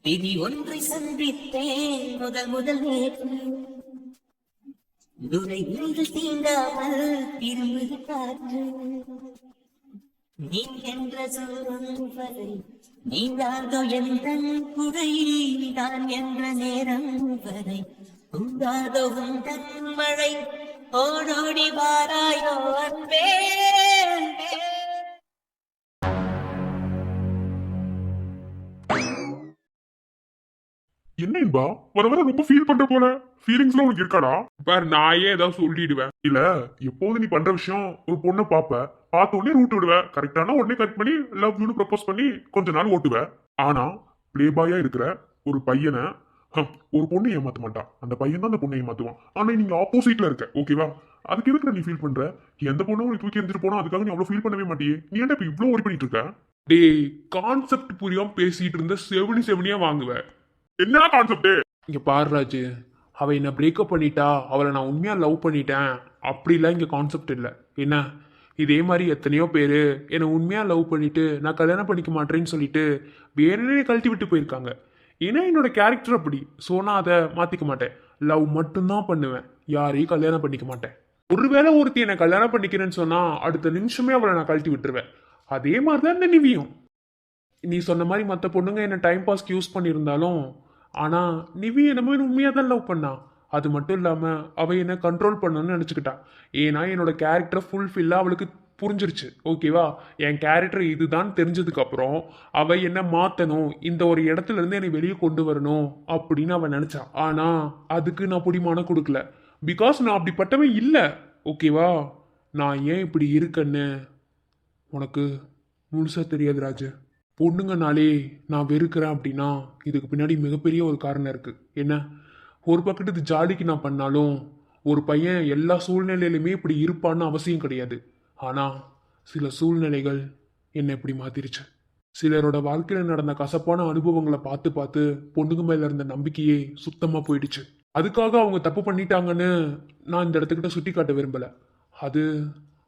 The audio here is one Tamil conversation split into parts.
விதி ஒன்றை சந்தித்தேன் முதல் முதல் நேற்று துரை ஒன்று தீண்டாமல் திரும்புது காற்று நீ என்ற சொல்லும் வரை நீங்காதோ எந்த குறை நான் என்ற நேரம் வரை உண்டாதோ உந்தன் மழை ஓடோடி வாராயோ அன்பே அன்பே. என்ன என்பா வர வர ரொம்ப ஃபீல் பண்ற போல ஃபீலிங்ஸ்லாம் உனக்கு இருக்காடா? பாரு நாயே ஏதாவது சொல்லிடுவேன். இல்ல எப்போது நீ பண்ற விஷயம் ஒரு பொண்ணை பார்த்த உடனே ரூட் விடுவ, கரெக்டான உடனே கட் பண்ணி லவ் யூன்னு ப்ரப்போஸ் பண்ணி கொஞ்ச நாள் ஓட்டுவ. ஆனா பிளே பாயா இருக்கிற ஒரு பையனை ஒரு பொண்ணு ஏமாத்த மாட்டான், அந்த பையன் தான் அந்த பொண்ணை ஏமாத்துவான். ஆனா நீங்க ஆப்போசிட்ல இருக்க, ஓகேவா? அதுக்கு எதுக்கு நீ ஃபீல் பண்ற? எந்த பொண்ணும் நீ தூக்கி எறிஞ்சிட்டு போனா அதுக்காக நீ அவ்வளவு ஃபீல் பண்ணவே மாட்டியே. நீ ஏன்டா இப்ப இவ்வளவு ஒரி பண்ணிட்டு இருக்க? டேய் கான்செப்ட் புரியாம பேசிட்டு இருந்த செவனியா வாங்குவேன். என்ன கான்செப்ட்? இங்க பாரு ராஜு, அவ என்ன பிரேக்கப் பண்ணிட்டா, அவளை நான் உண்மையா லவ் பண்ணிட்டேன் அப்படிலாம் இங்க கான்செப்ட் இல்லை. என்ன இதே மாதிரி எத்தனையோ பேர் என்னை உண்மையா லவ் பண்ணிட்டு நான் கல்யாணம் பண்ணிக்க மாட்டேன்னு சொல்லிட்டு வேறே கழட்டி விட்டு போயிருக்காங்க. ஏன்னா என்னோட கேரக்டர் அப்படி. ஸோ நான் அதை மாத்திக்க மாட்டேன். லவ் மட்டும்தான் பண்ணுவேன், யாரையும் கல்யாணம் பண்ணிக்க மாட்டேன். ஒருவேளை ஒருத்தி என்னை கல்யாணம் பண்ணிக்கிறேன்னு சொன்னா அடுத்த நிமிஷமே அவளை நான் கழட்டி விட்டுருவேன். அதே மாதிரி தான் இந்த நிவியும். நீ சொன்ன மாதிரி மற்ற பொண்ணுங்க என்ன டைம் பாஸ்க்கு யூஸ் பண்ணியிருந்தாலும், ஆனால் நிவி என்னமோ உண்மையாக தான் லவ் பண்ணா. அது மட்டும் இல்லாமல் அவள் என்ன கண்ட்ரோல் பண்ணணும்னு நினச்சிக்கிட்டா. ஏன்னா என்னோட கேரக்டரை ஃபுல்ஃபில்லாக அவளுக்கு புரிஞ்சிருச்சு, ஓகேவா? என் கேரக்டர் இதுதான் தெரிஞ்சதுக்கப்புறம் அவள் என்ன மாற்றணும், இந்த ஒரு இடத்துல இருந்து என்னை வெளியே கொண்டு வரணும் அப்படின்னு அவன் நினச்சா. ஆனால் அதுக்கு நான் பிடிமானம் கொடுக்கல. பிகாஸ் நான் அப்படிப்பட்டவன் இல்லை, ஓகேவா? நான் ஏன் இப்படி இருக்கேன்னு உனக்கு முழுசாக தெரியாது ராஜு. பொண்ணுங்கனாலே நான் வெறுக்கிறேன் அப்படின்னா இதுக்கு பின்னாடி மிகப்பெரிய ஒரு காரணம் இருக்குது. என்ன, ஒரு பக்கத்து ஜாலிக்கு நான் பண்ணாலும் ஒரு பையன் எல்லா சூழ்நிலையிலுமே இப்படி இருப்பான்னு அவசியம் கிடையாது. ஆனால் சில சூழ்நிலைகள் என்னை இப்படி மாத்திருச்சு. சிலரோட வாழ்க்கையில் நடந்த கசப்பான அனுபவங்களை பார்த்து பார்த்து பொண்ணுங்க மேல இருந்த நம்பிக்கையே சுத்தமாக போயிடுச்சு. அதுக்காக அவங்க தப்பு பண்ணிட்டாங்கன்னு நான் இந்த இடத்துக்கிட்ட சுட்டி காட்ட விரும்பலை. அது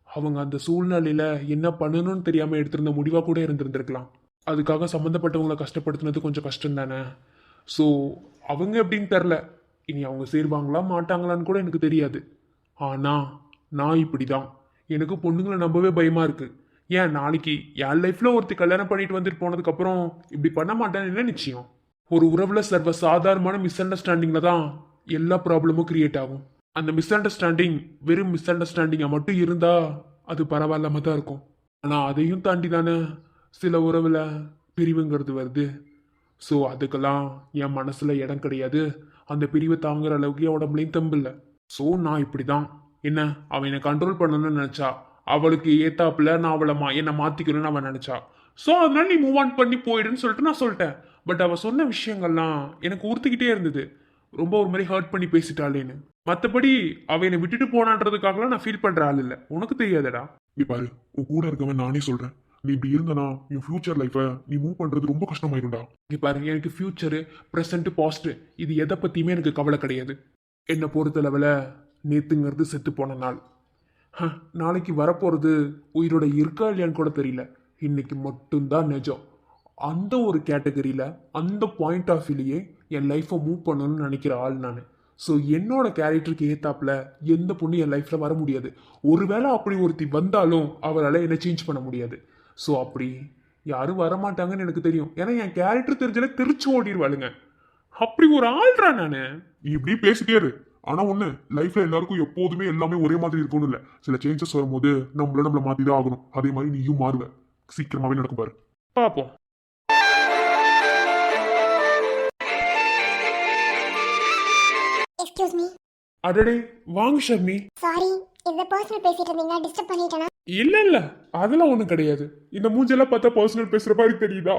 அவங்க அந்த சூழ்நிலையில் என்ன பண்ணணும்னு தெரியாமல் எடுத்திருந்த முடிவாக கூட இருந்திருந்திருக்கலாம். அதுக்காக சம்மந்தப்பட்டவங்களை கஷ்டப்படுத்தினது கொஞ்சம் கஷ்டம் தானே. ஸோ அவங்க எப்படின்னு தெரில, இனி அவங்க சேருவாங்களா மாட்டாங்களான்னு கூட எனக்கு தெரியாது. ஆனால் நான் இப்படி தான். எனக்கு பொண்ணுங்களை நம்பவே பயமாக இருக்குது. ஏன் நாளைக்கு என் லைஃப்பில் ஒருத்தி கல்யாணம் பண்ணிட்டு வந்துட்டு போனதுக்கப்புறம் இப்படி பண்ண மாட்டேன்னு என்ன நிச்சயம்? ஒரு உறவில் சர்வ சாதாரணமான மிஸ் அண்டர்ஸ்டாண்டிங்கில் தான் எல்லா ப்ராப்ளமும் கிரியேட் ஆகும். அந்த மிஸ் அண்டர்ஸ்டாண்டிங் வெறும் மிஸ் அண்டர்ஸ்டாண்டிங்காக மட்டும் இருந்தால் அது பரவாயில்லாம தான் இருக்கும். ஆனால் அதையும் தாண்டி தானே சில உறவில் பிரிவுங்கிறது வருது. ஸோ அதுக்கெல்லாம் என் மனசில் இடம் கிடையாது. அந்த பிரிவை தாங்குற அளவுக்கு என் உடம்புலையும் தெம்பு இல்லை. ஸோ நான் இப்படி தான். என்ன, அவன் என்னை கண்ட்ரோல் பண்ணணும்னு நினச்சா, அவளுக்கு ஏத்தாப்புல நான் அவளை என்னை மாற்றிக்கணும்னு அவன் நினச்சா. ஸோ அதனால நீ மூவ் ஆன் பண்ணி போயிடுன்னு சொல்லிட்டு நான் சொல்லிட்டேன். பட் அவள் சொன்ன விஷயங்கள்லாம் எனக்கு உறுத்திக்கிட்டே இருந்தது. ரொம்ப ஒரு மாதிரி ஹர்ட் பண்ணி பேசிட்டாளேன்னு. மற்றபடி அவ என்னை விட்டுட்டு போனான்றதுக்காகலாம் நான் ஃபீல் பண்ணுற ஆள் இல்லை. உனக்கு தெரியாதடா. நீ பாரு, உன் கூட இருக்கவன் நானே சொல்றேன், நீ இப்படி இருந்தனா என் ஃபியூச்சர் லைஃபை நீ மூவ் பண்றது ரொம்ப கஷ்டமாயிரும்டா. இங்கே பாரு, எனக்கு ஃபியூச்சரு ப்ரெசண்ட் பாஸ்ட் இது எதை பற்றியுமே எனக்கு கவலை கிடையாது. என்னை பொறுத்தளவில் நேற்றுங்கிறது செத்து போன நாள். நாளைக்கு வரப்போகிறது உயிரோட இருக்கா இல்லையான்னு கூட தெரியல. இன்னைக்கு மட்டும்தான் நிஜம். அந்த ஒரு கேட்டகரியில் அந்த பாயிண்ட் ஆஃப் வியூலேயே என் லைஃப்பை மூவ் பண்ணணும்னு நினைக்கிற ஆள் நான். ஸோ என்னோட கேரக்டருக்கு ஏத்தாப்புல எந்த பொண்ணு என் லைஃப்பில் வர முடியாது. ஒருவேளை அப்படி ஒருத்தி வந்தாலும் அவரால் என்னை சேஞ்ச் பண்ண முடியாது. ஸோ அப்படி யாரும் வரமாட்டாங்கன்னு எனக்கு தெரியும். ஏன்னா என் கேரக்டர் தெரிஞ்சாலே தெரிச்சு ஓடிடுவாளுங்க. அப்படி ஒரு ஆள்றா நான். நீ இப்படி பேசிட்டே இரு. ஆனா ஒண்ணு, லைஃப்ல எல்லாருக்கும் எப்போதுமே எல்லாமே ஒரே மாதிரி இருக்கும்னு இல்ல. சில சேஞ்சஸ் வரும்போது நம்மள மாத்தி தான் ஆகணும். அதே மாதிரி நீயும் மாறுவ. சீக்கிரமாவே நடக்கும் பாரு. பார்ப்போம். Excuse me. அடடே வாங்க ஷர்மி. சாரி, இந்த பர்சனல் பேசிட்டு இருந்தீங்க, டிஸ்டர்ப் பண்ணிட்டேனா? இல்ல அதெல்லாம் ஒண்ணும் கிடையாது. இந்த மூஞ்செல்லாம் பார்த்தா பர்சனல் பேசுற மாதிரி தெரியுதா?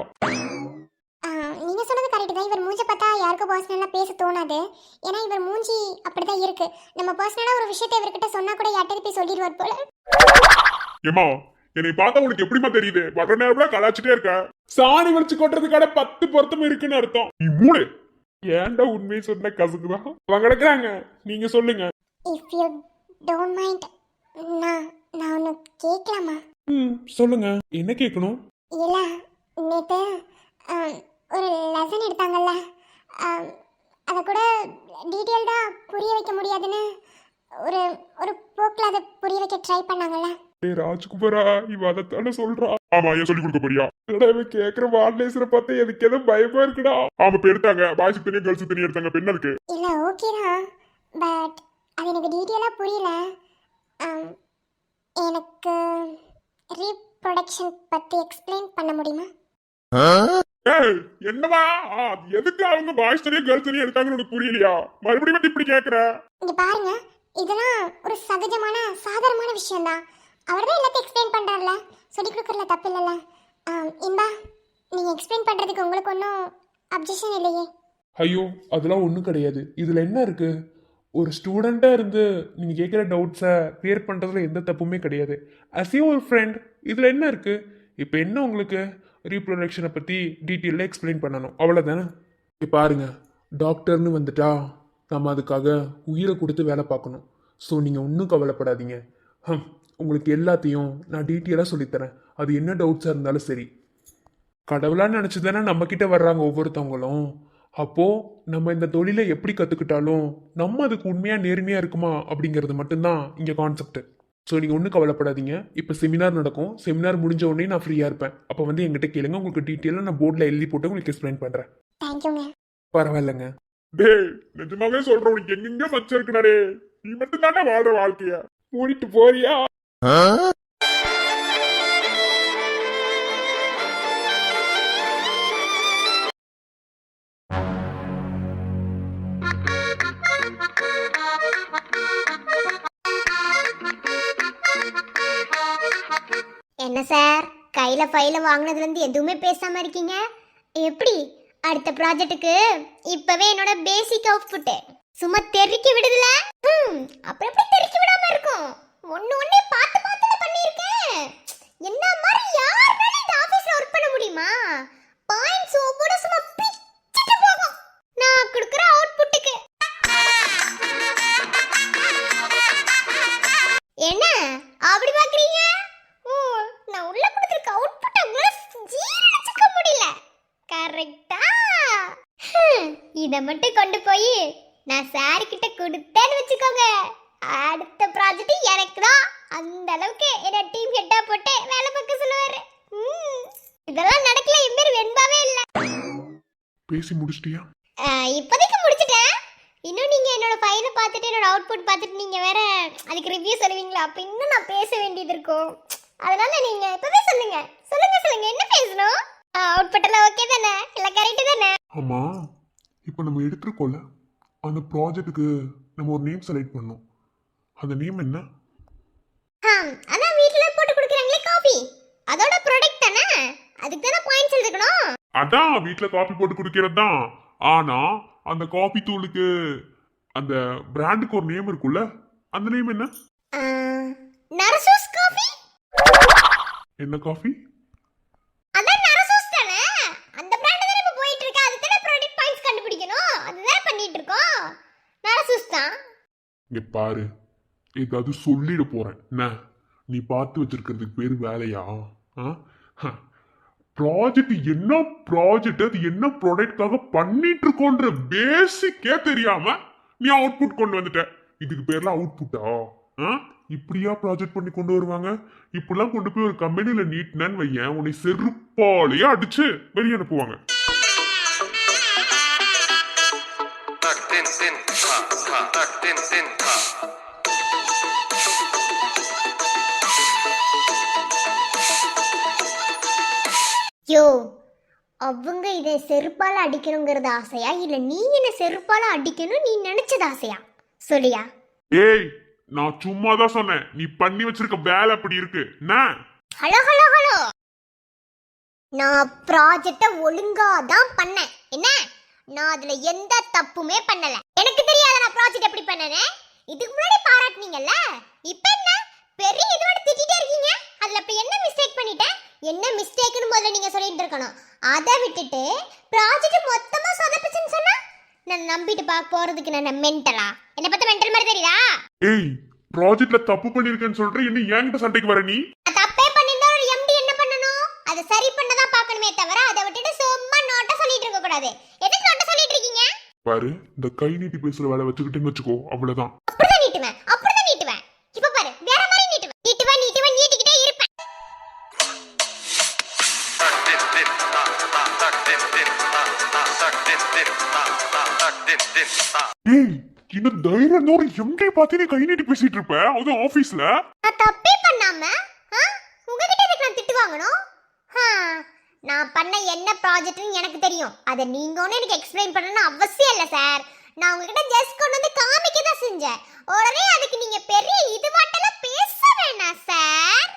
நீங்க சொன்னது கரெக்ட் தான். இவர் மூஞ்ச பார்த்தா யாருக்கும் பர்சனலா பேச தோணாது. ஏன்னா இவர் மூஞ்சி அப்படிதான் இருக்கு. நம்ம பர்சனலா ஒரு விஷயத்தை இவர்கிட்ட சொன்னா கூட யார்கிட்ட போய் சொல்லிடுவார் போல. ஏமா, என்னை பார்த்தா உனக்கு எப்படிமா தெரியுது? வர நேரம் கலாச்சிட்டே இருக்க. சாணி வலிச்சு கொட்டுறதுக்கான 10 பொருத்தம் இருக்குன்னு அர்த்தம். நீ மூடு. ஏன்டா உண்மையை சொன்ன கசக்குதான் அவங்க கிடக்குறாங்க. நீங்க சொல்லுங்க. இஃப் யூ டோன்ட் மைண்ட், நான் ஒன்று கேட்கலாமா? சொல்லுங்க, என்ன கேட்கணும்? இல்ல, நேத்து ஒரு லெசன் எடுத்தாங்கல்ல, அதை கூட டீட்டெயில்டாக புரிய வைக்க முடியாதுன்னு ஒரு ஒரு போக்கில் அதை புரிய வைக்க ட்ரை பண்ணாங்கல்ல. டேய் ராஜ்குமாரா, இவ அதைத்தானே சொல்றா. ஆமா, ஏன் சொல்லி கொடுக்க போறியா? இவன் கேக்குற வார்ட்லேசரை பார்த்தா எனக்கு ஏதோ பயமா இருக்குடா. ஆமா, இப்ப எடுத்தாங்க, பாய்ஸுக்கு தனியா கேர்ள்ஸுக்கு தனியா எடுத்தாங்க. பெண் இருக்கு இல்லை, ஓகே தான், பட் அது எனக்கு டீட்டெயிலாக புரியல. எனக்கு ரீப்ரொடக்ஷன் பற்றி எக்ஸ்பிளைன் பண்ண முடியுமா? ஏய், என்னவா எதுக்கு அவங்க பாய்ஸ் தனியா கேர்ள்ஸ் தனியா எடுத்தாங்கன்னு உனக்கு புரியலையா? மறுபடியும் வந்து இப்படி கேக்குற? இங்க பாருங்க, இதெல்லாம் ஒரு சகஜமான சாதாரணமான விஷயம்தான். அவர் தான் எல்லாத்தையும் எக்ஸ்பிளைன் பண்றாருல, சொல்லி கொடுக்கறதுல தப்பு இல்லைல்ல. இன்பா, நீங்க எக்ஸ்பிளைன் பண்றதுக்கு உங்களுக்கு ஒன்றும் அப்ஜெக்ஷன் இல்லையே? ஐயோ, அதெல்லாம் ஒன்றும் கிடையாது. இதில் என்ன இருக்கு? ஒரு ஸ்டூடெண்ட்டாக இருந்து நீங்கள் கேட்குற டவுட்ஸை கிளியர் பண்ணுறதுல எந்த தப்புமே கிடையாது. அஸ் ஒரு ஃப்ரெண்ட், இதில் என்ன இருக்குது? இப்போ என்ன உங்களுக்கு ரீப்ரொடக்ஷனை பற்றி டீட்டெயிலாக எக்ஸ்பிளைன் பண்ணணும், அவ்வளோதானே? இப்போ பாருங்க, டாக்டர்னு வந்துட்டா நம்ம அதுக்காக உயிரை கொடுத்து வேலை பார்க்கணும். ஸோ நீங்கள் ஒன்றும் கவலைப்படாதீங்க. உங்களுக்கு எல்லாத்தையும் நான் டீட்டெயிலாக சொல்லித்தரேன். அது என்ன டவுட்ஸாக இருந்தாலும் சரி. கடவுளாக நினச்சி தானே நம்மக்கிட்ட வர்றாங்க ஒவ்வொருத்தவங்களும். அப்போது நம்ம இந்த தொழிலை எப்படி கற்றுக்கிட்டாலும் நம்ம அதுக்கு உண்மையாக நேர்மையாக இருக்குமா அப்படிங்கிறது மட்டும்தான் இங்கே கான்செப்ட். ஸோ நீங்கள் ஒன்றும் கவலைப்படாதீங்க. இப்போ செமினார் நடக்கும். செமினார் முடிஞ்ச உடனே நான் ஃப்ரீயாக இருப்பேன். அப்போ வந்து எங்கிட்ட கேளுங்க, உங்களுக்கு டீட்டெயிலாக நான் போர்டில் எழுதி போட்டு உங்களுக்கு எக்ஸ்பிளைன் பண்ணுறேன். தேங்க்யூங்க. பரவாயில்லைங்க. டேய், நிஜமாவே சொல்றேன், உனக்கு எங்கெங்க மச்சம் இருக்குனாரே. நீ மட்டும் தானே வாழ்ற வாழ்க்கைய மூடிட்டு போறியா? என்ன சார், கையில் ஃபைலை வாங்கினதுலேருந்து எதுவுமே பேசாமல் இருக்கீங்க? எப்படி அடுத்த ப்ராஜெக்ட்டுக்கு இப்போவே என்னோட பேசிக் அவுட்புட்டு சும்மா தெறிக்கி விடுதுல? அப்புறம் எப்படி தெறிக்கி விடாமல் இருக்கும்? ஒன்று பார்த்து பார்த்து பண்ணியிருக்கேன். என்ன மாதிரி யாருனாலும் இந்த ஆஃபீஸில் ஒர்க் பண்ண முடியுமா? பாயிண்ட்ஸ் ஒவ்வொரு சும்மா பிச்சுட்டு போகும் நான் கொடுக்குற அவுட்புட்டுக்கு. என்ன அப்படி பார்க்குறீங்க? நான் உள்ள கொடுத்துருக்க அவுட்புட் ஜீரணிச்சுக்க முடியல. கரெக்டா? இதை மட்டும் கொண்டு போய் நான் சார் கிட்ட கொடுத்தேன்னு வச்சுக்கோங்க, அடுத்த ப்ராஜெக்ட் எனக்கு தான். அந்த அளவுக்கு என்ன டீம் ஹெட்டா போட்டு வேலை பார்க்க சொல்லுவாரு. இதெல்லாம் நடக்கல, என் பேர் வெண்பாவே இல்லை. பேசி முடிச்சிட்டியா? இப்போதைக்கு முடிச்சிட்டேன். இன்னும் நீங்க என்னோட ஃபைலை பார்த்துட்டு என்னோட அவுட்புட் பார்த்துட்டு நீங்க வேற அதுக்கு ரிவ்யூ சொல்லுவீங்களா? அப்போ இன்னும் நான் பேச வேண்டியது இருக்கும். அதனால நீங்க இப்பவே சொல்லுங்க சொல்லுங்க என்ன பேசணும்? அவுட்புட் எல்லாம் ஓகே தானே? எல்லாம் கரெக்ட் தானே? ஆமா, இப்போ நம்ம எடுத்துருக்கோம்ல, அந்த ப்ராஜெக்ட்டுக்கு நம்ம ஒரு நேம் செலக்ட் பண்ணோம். அந்த நேம் என்ன? அதான் வீட்ல போட்டு கொடுக்குறாங்களே காபி, அதோட ப்ராடக்ட் தானே, அதுக்கு தானே பாயிண்ட்ஸ் எழுதிக்கணும். அதான் வீட்ல காபி போட்டு குடிக்கிறது தான். ஆனா அந்த காபி தூளுக்கு அந்த பிராண்டுக்கு ஒரு நேம் இருக்குல்ல, அந்த நேம் என்ன? நரசூஸ் காபி. என்ன காஃபி? அதான் நரசூஸ் தானே, அந்த பிராண்ட் தானே இப்ப போயிட்டு இருக்கு. அதுக்கு தானே ப்ராடக்ட் பாயிண்ட்ஸ் கண்டுபிடிக்கணும். அதுதான் பண்ணிட்டு இருக்கோம். நரசூஸ் தான். இங்க பாரு, ஏதாவது சொல்லிட போறேன். என்ன நீ பார்த்து வச்சிருக்கிறதுக்கு பேரு வேலையா? ப்ராஜெக்ட் என்ன ப்ராஜெக்ட், அது என்ன ப்ராடக்ட்காக பண்ணிட்டு இருக்கோன்ற பேசிக்கே தெரியாம நீ அவுட்புட் கொண்டு வந்துட்ட. இதுக்கு பேர்ல அவுட்புட்டா? இப்படியா ப்ராஜெக்ட் பண்ணி கொண்டு வருவாங்க? இப்படிலாம் கொண்டு போய் ஒரு கம்பெனில நீட்டினு வையன், உன்னை செருப்பாலேயே அடிச்சு வெளியே அனுப்புவாங்க. யோ, அவங்க இதை செருப்பால அடிக்கணுங்கிறது ஆசையா, இல்ல நீ என்ன செருப்பால அடிக்கணும் நீ நினைச்சது ஆசையா? சொல்லியா? ஏய், நான் சும்மா தான் சொன்னேன். நீ பண்ணி வச்சிருக்க வேலை அப்படி இருக்கு. ஹலோ ஹலோ ஹலோ, நான் ப்ராஜெக்ட ஒழுங்கா தான் பண்ணேன். என்ன, நான் அதுல எந்த தப்புமே பண்ணல. எனக்கு தெரியாத நான் ப்ராஜெக்ட் எப்படி பண்ணனே? இதுக்கு முன்னாடி பாராட்டுனீங்கல்ல, இப்போ என்ன பெரிய இதோட திட்டிட்டே இருக்கீங்க? அதுல இப்ப என்ன மிஸ்டேக் பண்ணிட்டேன்? என்ன மிஸ்டேக்னு முதல்ல நீங்க சொல்லிட்டு இருக்கணும். அதை விட்டுட்டு ப்ராஜெக்ட் மொத்தமா சொதப்பிச்சுன்னு சொன்னா நான் நம்பிட்டு பார்க்க போறதுக்கு நான் மென்டலா? என்ன பத்த மென்டல் மாதிரி தெரியுதா? ஏய், ப்ராஜெக்ட்ல தப்பு பண்ணிருக்கேன்னு சொல்ற, என்ன என்கிட்ட சண்டைக்கு வர? நீ தப்பே பண்ணிருந்தா ஒரு எம்டி என்ன பண்ணணும்? அதை சரி பண்ணதான் பார்க்கணுமே தவிர அதை விட்டுட்டு சும்மா நோட்ட சொல்லிட்டு இருக்க கூடாது. எதுக்கு நோட்ட சொல்லிட்டு இருக்கீங்க? பாரு, இந்த கை நீட்டி பேசுற வேலை வச்சுக்கிட்டேன்னு வச்சுக்கோ, அவ்வளவுதான். அப்படிதான் நீட்டுவேன், அப்படிதான் நீட்டுவேன். இப்ப பாரு, வேற மாதிரி நீட்டுவேன். நீட்டுவேன் நீட்டுவேன் நீட்டிக்கிட்டே இருப்பேன். ஏய், இன்னும் தைரியம் ஒரு எம்டி பார்த்து நீ கை நீட்டி பேசிட்டு இருப்ப, அதுவும் ஆபீஸ்ல. நான் தப்பே பண்ணாம உங்ககிட்ட எனக்கு நான் திட்டு வாங்கணும்? நான் பண்ண என்ன ப்ராஜெக்ட்னு எனக்கு தெரியும். அதை நீங்க ஒன்றும் எனக்கு எக்ஸ்பிளைன் பண்ணணும்னு அவசியம் இல்லை சார். நான் உங்ககிட்ட ஜஸ்ட் கொண்டு வந்து காமிக்க தான் செஞ்சேன். உடனே அதுக்கு நீங்க பெரிய இது மாட்டெல்லாம் பேச வேணாம் சார்.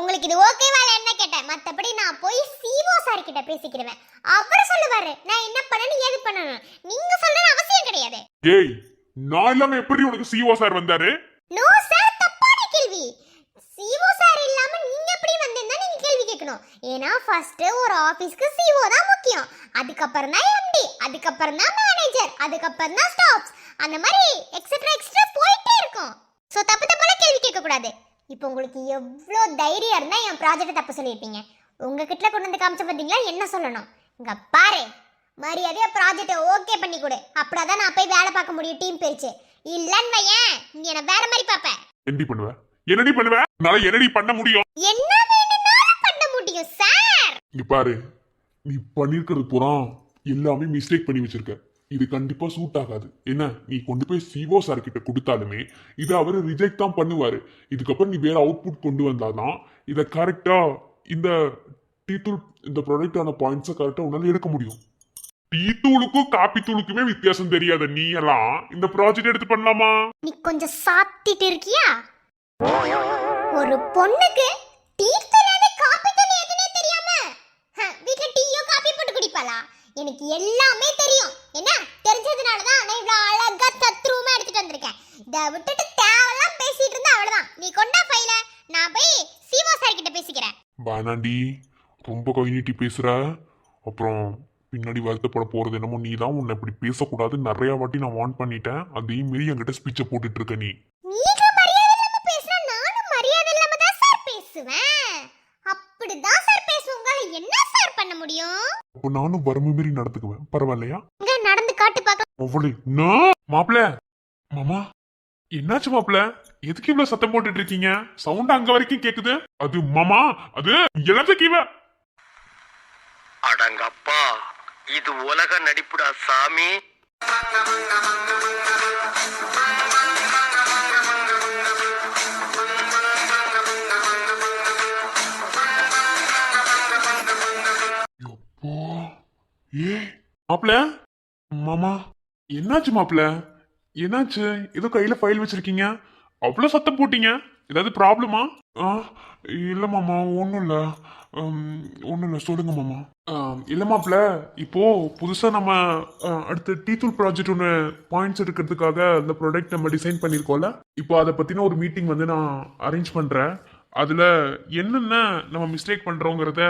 உங்களுக்கு இது ஓகேவா என்ன கேட்டேன். மற்றபடி நான் போய் சிஓ சார் கிட்ட பேசிக்கிடுவேன். அவர் சொல்லுவாரு நான் என்ன பண்ணணும் ஏது பண்ணணும். நீங்க சொல்லணும் அவசியம் கிடையாது. ஏய், நான் இல்லாம எப்படி உனக்கு சிஓ சார் வந்தாரு? நோ சார், தப்பான கேள்வி. சிஓ சார் இல்லாம நீங்க எப்படி வந்தேன்னா நீங்க கேள்வி கேட்கணும். ஏன்னா ஃபர்ஸ்ட் ஒரு ஆபீஸ்க்கு சிஓ தான் முக்கியம். அதுக்கப்புறம் தான் எம்டி, அதுக்கப்புறம் தான் மேனேஜர், அதுக்கப்புறம் தான் ஸ்டாஃப்ஸ், அந்த மாதிரி எக்ஸெட்ரா போயிட்டே இருக்கும். சோ தப்பு தப்பான கேள்வி கேட்க கூடாது. இப்போ உங்களுக்கு எவ்வளோ தைரியம் இருந்தா என் ப்ராஜெக்ட் தப்பு சொல்லியிருப்பீங்க. உங்ககிட்ட கொண்டு வந்து காமிச்ச பார்த்தீங்களா என்ன சொல்லணும். இங்க பாரு, மரியாதையா ப்ராஜெக்டை ஓகே பண்ணி கொடு. அப்படிதான் நான் போய் வேலை பார்க்க முடியும் டீம் பிரிச்சு. இல்லன்னு வையேன், நீ என்ன வேற மாதிரி பாப்ப. என்னடி பண்ணுவ? என்னடி பண்ணுவ? நாளை என்னடி பண்ண முடியும்? என்ன வேணும்னாலும் பண்ண முடியும் சார். இங்க பாரு, நீ பண்ணிருக்கிறது பூரா எல்லாமே மிஸ்டேக் பண்ணி வச்சிருக்க. இது கண்டிப்பா சூட் ஆகாது. என்ன, நீ கொண்டு போய் சிஓ சார் கிட்ட கொடுத்தாலுமே இதை அவரு ரிஜெக்ட் தான் பண்ணுவாரு. இதுக்கப்புறம் நீ வேற அவுட்புட் கொண்டு வந்தாதான் இதை கரெக்டா இந்த டீ தூள் இந்த ப்ராடக்டான பாயிண்ட்ஸை கரெக்டா உன்னால எடுக்க முடியும். டீ தூளுக்கும் காப்பி தூளுக்குமே வித்தியாசம் தெரியாத நீ எல்லாம் இந்த ப்ராஜெக்ட் எடுத்து பண்ணலாமா? நீ கொஞ்சம் சாத்திட்டு இருக்கியா? ஒரு பொண்ணுக்கு டீ தெரியாத காபி தண்ணி எதுனே தெரியாம வீட்ல டீயோ காபி போட்டு குடிப்பாளா? எனக்கு எல்லாமே தெரியும். என்ன தெரிஞ்சதுனால தான் நான் இவ்வளவு அழகா தத்ரூமா எடுத்துட்டு வந்திருக்கேன். இதை விட்டுட்டு தேவலாம் பேசிட்டு இருந்தா அவ்வளவுதான். நீ கொண்டா ஃபைல, நான் போய் சிஓ சார் கிட்ட பேசிக்கிறேன். வேணாண்டி, ரொம்ப கை நீட்டி பேசுற. அப்புறம் பின்னாடி வருத்தப்பட போறது என்னமோ நீ தான். உன்னை இப்படி பேசக்கூடாது நிறைய வாட்டி நான் வார்ன் பண்ணிட்டேன். அதே மாரி என்கிட்ட ஸ்பீச்சை போட்டுட்டு இருக்க நீ. நீங்க மரியாதை இல்லாம பேசினா நானும் மரியாதை இல்லாம தான் சார் பேசுவேன். அப்படிதான் சார் பேசுவேன். உங்களால என்ன சார் பண்ண முடியும்? அப்போ நானும் வறுமை மாரி நடந்துக்குவேன், பரவாயில்லையா? இங்க நடந்து காட்டு பார்க்கலாம். அவ்வளே நான் மாப்பிள்ள. மாமா, என்னாச்சு மாப்பிள்ள? எதுக்கு இவ்வளவு சத்தம் போட்டுட்டு இருக்கீங்க? சவுண்ட் அங்க வரைக்கும் கேக்குது. அது மாமா, அது எல்லாத்தையும் கீவ. அடங்கப்பா, இது உலக நடிப்புடா சாமி. ஏ மாப்பிள்ள, மாமா என்னாச்சு மாப்பிள்ள? என்னாச்சு? ஏதோ கையில ஃபைல் வச்சிருக்கீங்க, அவ்வளவு சத்தம் போட்டீங்க. ஏதாவது ப்ராப்ளமா? இல்ல மாமா, ஒன்றும் இல்லை. ஒன்றும் இல்லை, சொல்லுங்க மாமா. இல்லை மாப்பிள்ள, இப்போ புதுசாக நம்ம அடுத்த டீ தூள் ப்ராஜெக்ட் ஒன்று பாயிண்ட்ஸ் எடுக்கிறதுக்காக அந்த ப்ராடக்ட் நம்ம டிசைன் பண்ணியிருக்கோம்ல, இப்போ அதை பற்றின ஒரு மீட்டிங் வந்து நான் அரேஞ்ச் பண்ணுறேன். அதில் என்னென்ன நம்ம மிஸ்டேக் பண்ணுறோங்கிறத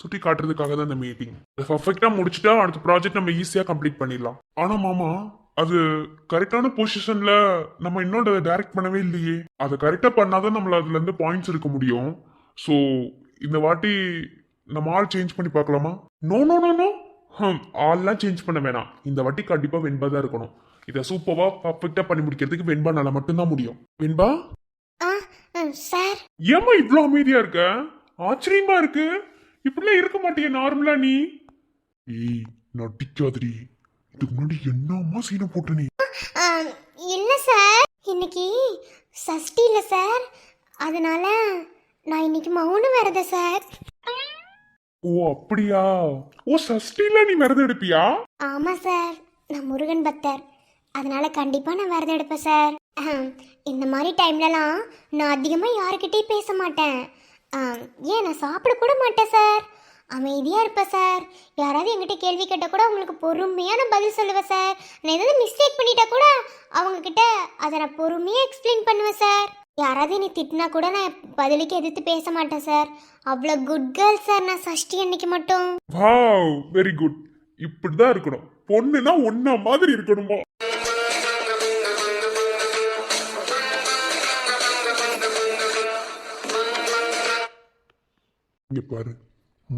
சுட்டி காட்டுறதுக்காக தான் இந்த மீட்டிங். அதை பர்ஃபெக்டாக முடிச்சுட்டா அடுத்த ப்ராஜெக்ட் நம்ம ஈஸியாக கம்ப்ளீட் பண்ணிடலாம். ஆனால் மாமா, அது கரெக்டான பொசிஷன்ல நம்ம இன்னும் அதை டைரக்ட் பண்ணவே இல்லையே. அதை கரெக்டா பண்ணாதான் நம்மள அதுல இருந்து பாயிண்ட்ஸ் எடுக்க முடியும். ஸோ இந்த வாட்டி நம்ம ஆள் சேஞ்ச் பண்ணி பார்க்கலாமா? நோ நோ நோ நோ, ஆள்லாம் சேஞ்ச் பண்ண வேணாம். இந்த வாட்டி கண்டிப்பா வெண்பா தான் இருக்கணும். இதை சூப்பரா பர்ஃபெக்டா பண்ணி முடிக்கிறதுக்கு வெண்பானால மட்டும்தான் முடியும். வெண்பா சார், ஏமா இவ்வளவு அமைதியா இருக்க? ஆச்சரியமா இருக்கு. இப்படிலாம் இருக்க மாட்டிய நார்மலா நீ. ஏய் நடிக்காதடி, இதுக்கு முன்னாடி என்னமா சீனை போட்ட நீ? இல்ல சார், இன்னைக்கு சஷ்டி இல்ல சார், அதனால நான் இன்னைக்கு மௌனம் விரதம் சார். ஓ அப்படியா? ஓ சஷ்டில நீ விரதம் எடுப்பியா? ஆமா சார், நான் முருகன் பக்தர், அதனால கண்டிப்பா நான் விரதம் எடுப்பேன் சார். இந்த மாதிரி டைம்லலாம் நான் அதிகமா யாருக்கிட்டையும் பேச மாட்டேன். ஏன் நான் சாப்பிட கூட மாட்டேன் சார். அமைதியாக இருப்பேன் சார். யாராவது என்கிட்ட கேள்வி கேட்டால் கூட அவங்களுக்கு பொறுமையாக நான் பதில் சொல்லுவேன் சார். நான் ஏதாவது மிஸ்டேக் பண்ணிட்டா கூட அவங்கக்கிட்ட அதை நான் பொறுமையாக எக்ஸ்பிளைன் பண்ணுவேன் சார். யாராவது என்னை திட்டினா கூட நான் பதிலுக்கு எதிர்த்து பேச மாட்டேன் சார். அவ்வளோ குட் கேர்ள் சார் நான் சஷ்டி அன்னைக்கு மட்டும். Wow, very good. இப்படிதான் இருக்கணும். பொண்ணுனா ஒன்ன மாதிரி இருக்கணுமா? இங்க பாரு,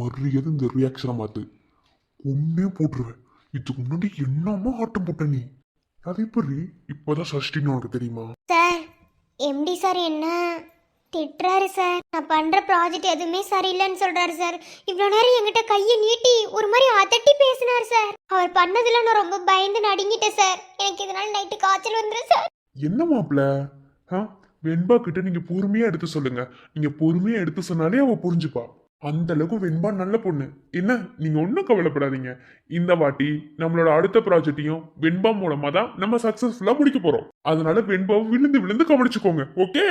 மரியாதை இந்த ரியாக்ஷனை மாத்து. ஒன்னே போட்டுருவேன். இதுக்கு முன்னாடி என்னமா ஆட்டம் போட்ட நீ? அதே மாதிரி இப்பதான் சஷ்டின்னு உனக்கு தெரியுமா? சார் எம்டி சார் என்ன திட்டுறாரு சார். நான் பண்ற ப்ராஜெக்ட் எதுவுமே சரியில்லைன்னு சொல்றாரு சார். இவ்வளோ நேரம் என்கிட்ட கையை நீட்டி ஒரு மாதிரி அதட்டி பேசினார் சார். அவர் பண்ணதுல நான் ரொம்ப பயந்து நடுங்கிட்டேன் சார். எனக்கு இதனால நைட்டு காய்ச்சல் வந்துடும் சார். என்ன மாப்பிள? வெண்பா கிட்ட நீங்க பொறுமையா எடுத்து சொல்லுங்க. நீங்க பொறுமையா எடுத்து சொன்னாலே அவ புரிஞ்சுப்பா. அந்த அளவுக்கு வெண்பா நல்ல பொண்ணு. என்ன நீங்க ஒன்றும் கவலைப்படாதீங்க. இந்த வாட்டி நம்மளோட அடுத்த ப்ராஜெக்டையும் வெண்பா மூலமா தான் நம்ம சக்சஸ்ஃபுல்லா முடிக்க போறோம். அதனால வெண்பாவை விழுந்து விழுந்து கவனிச்சுக்கோங்க. ஓகே?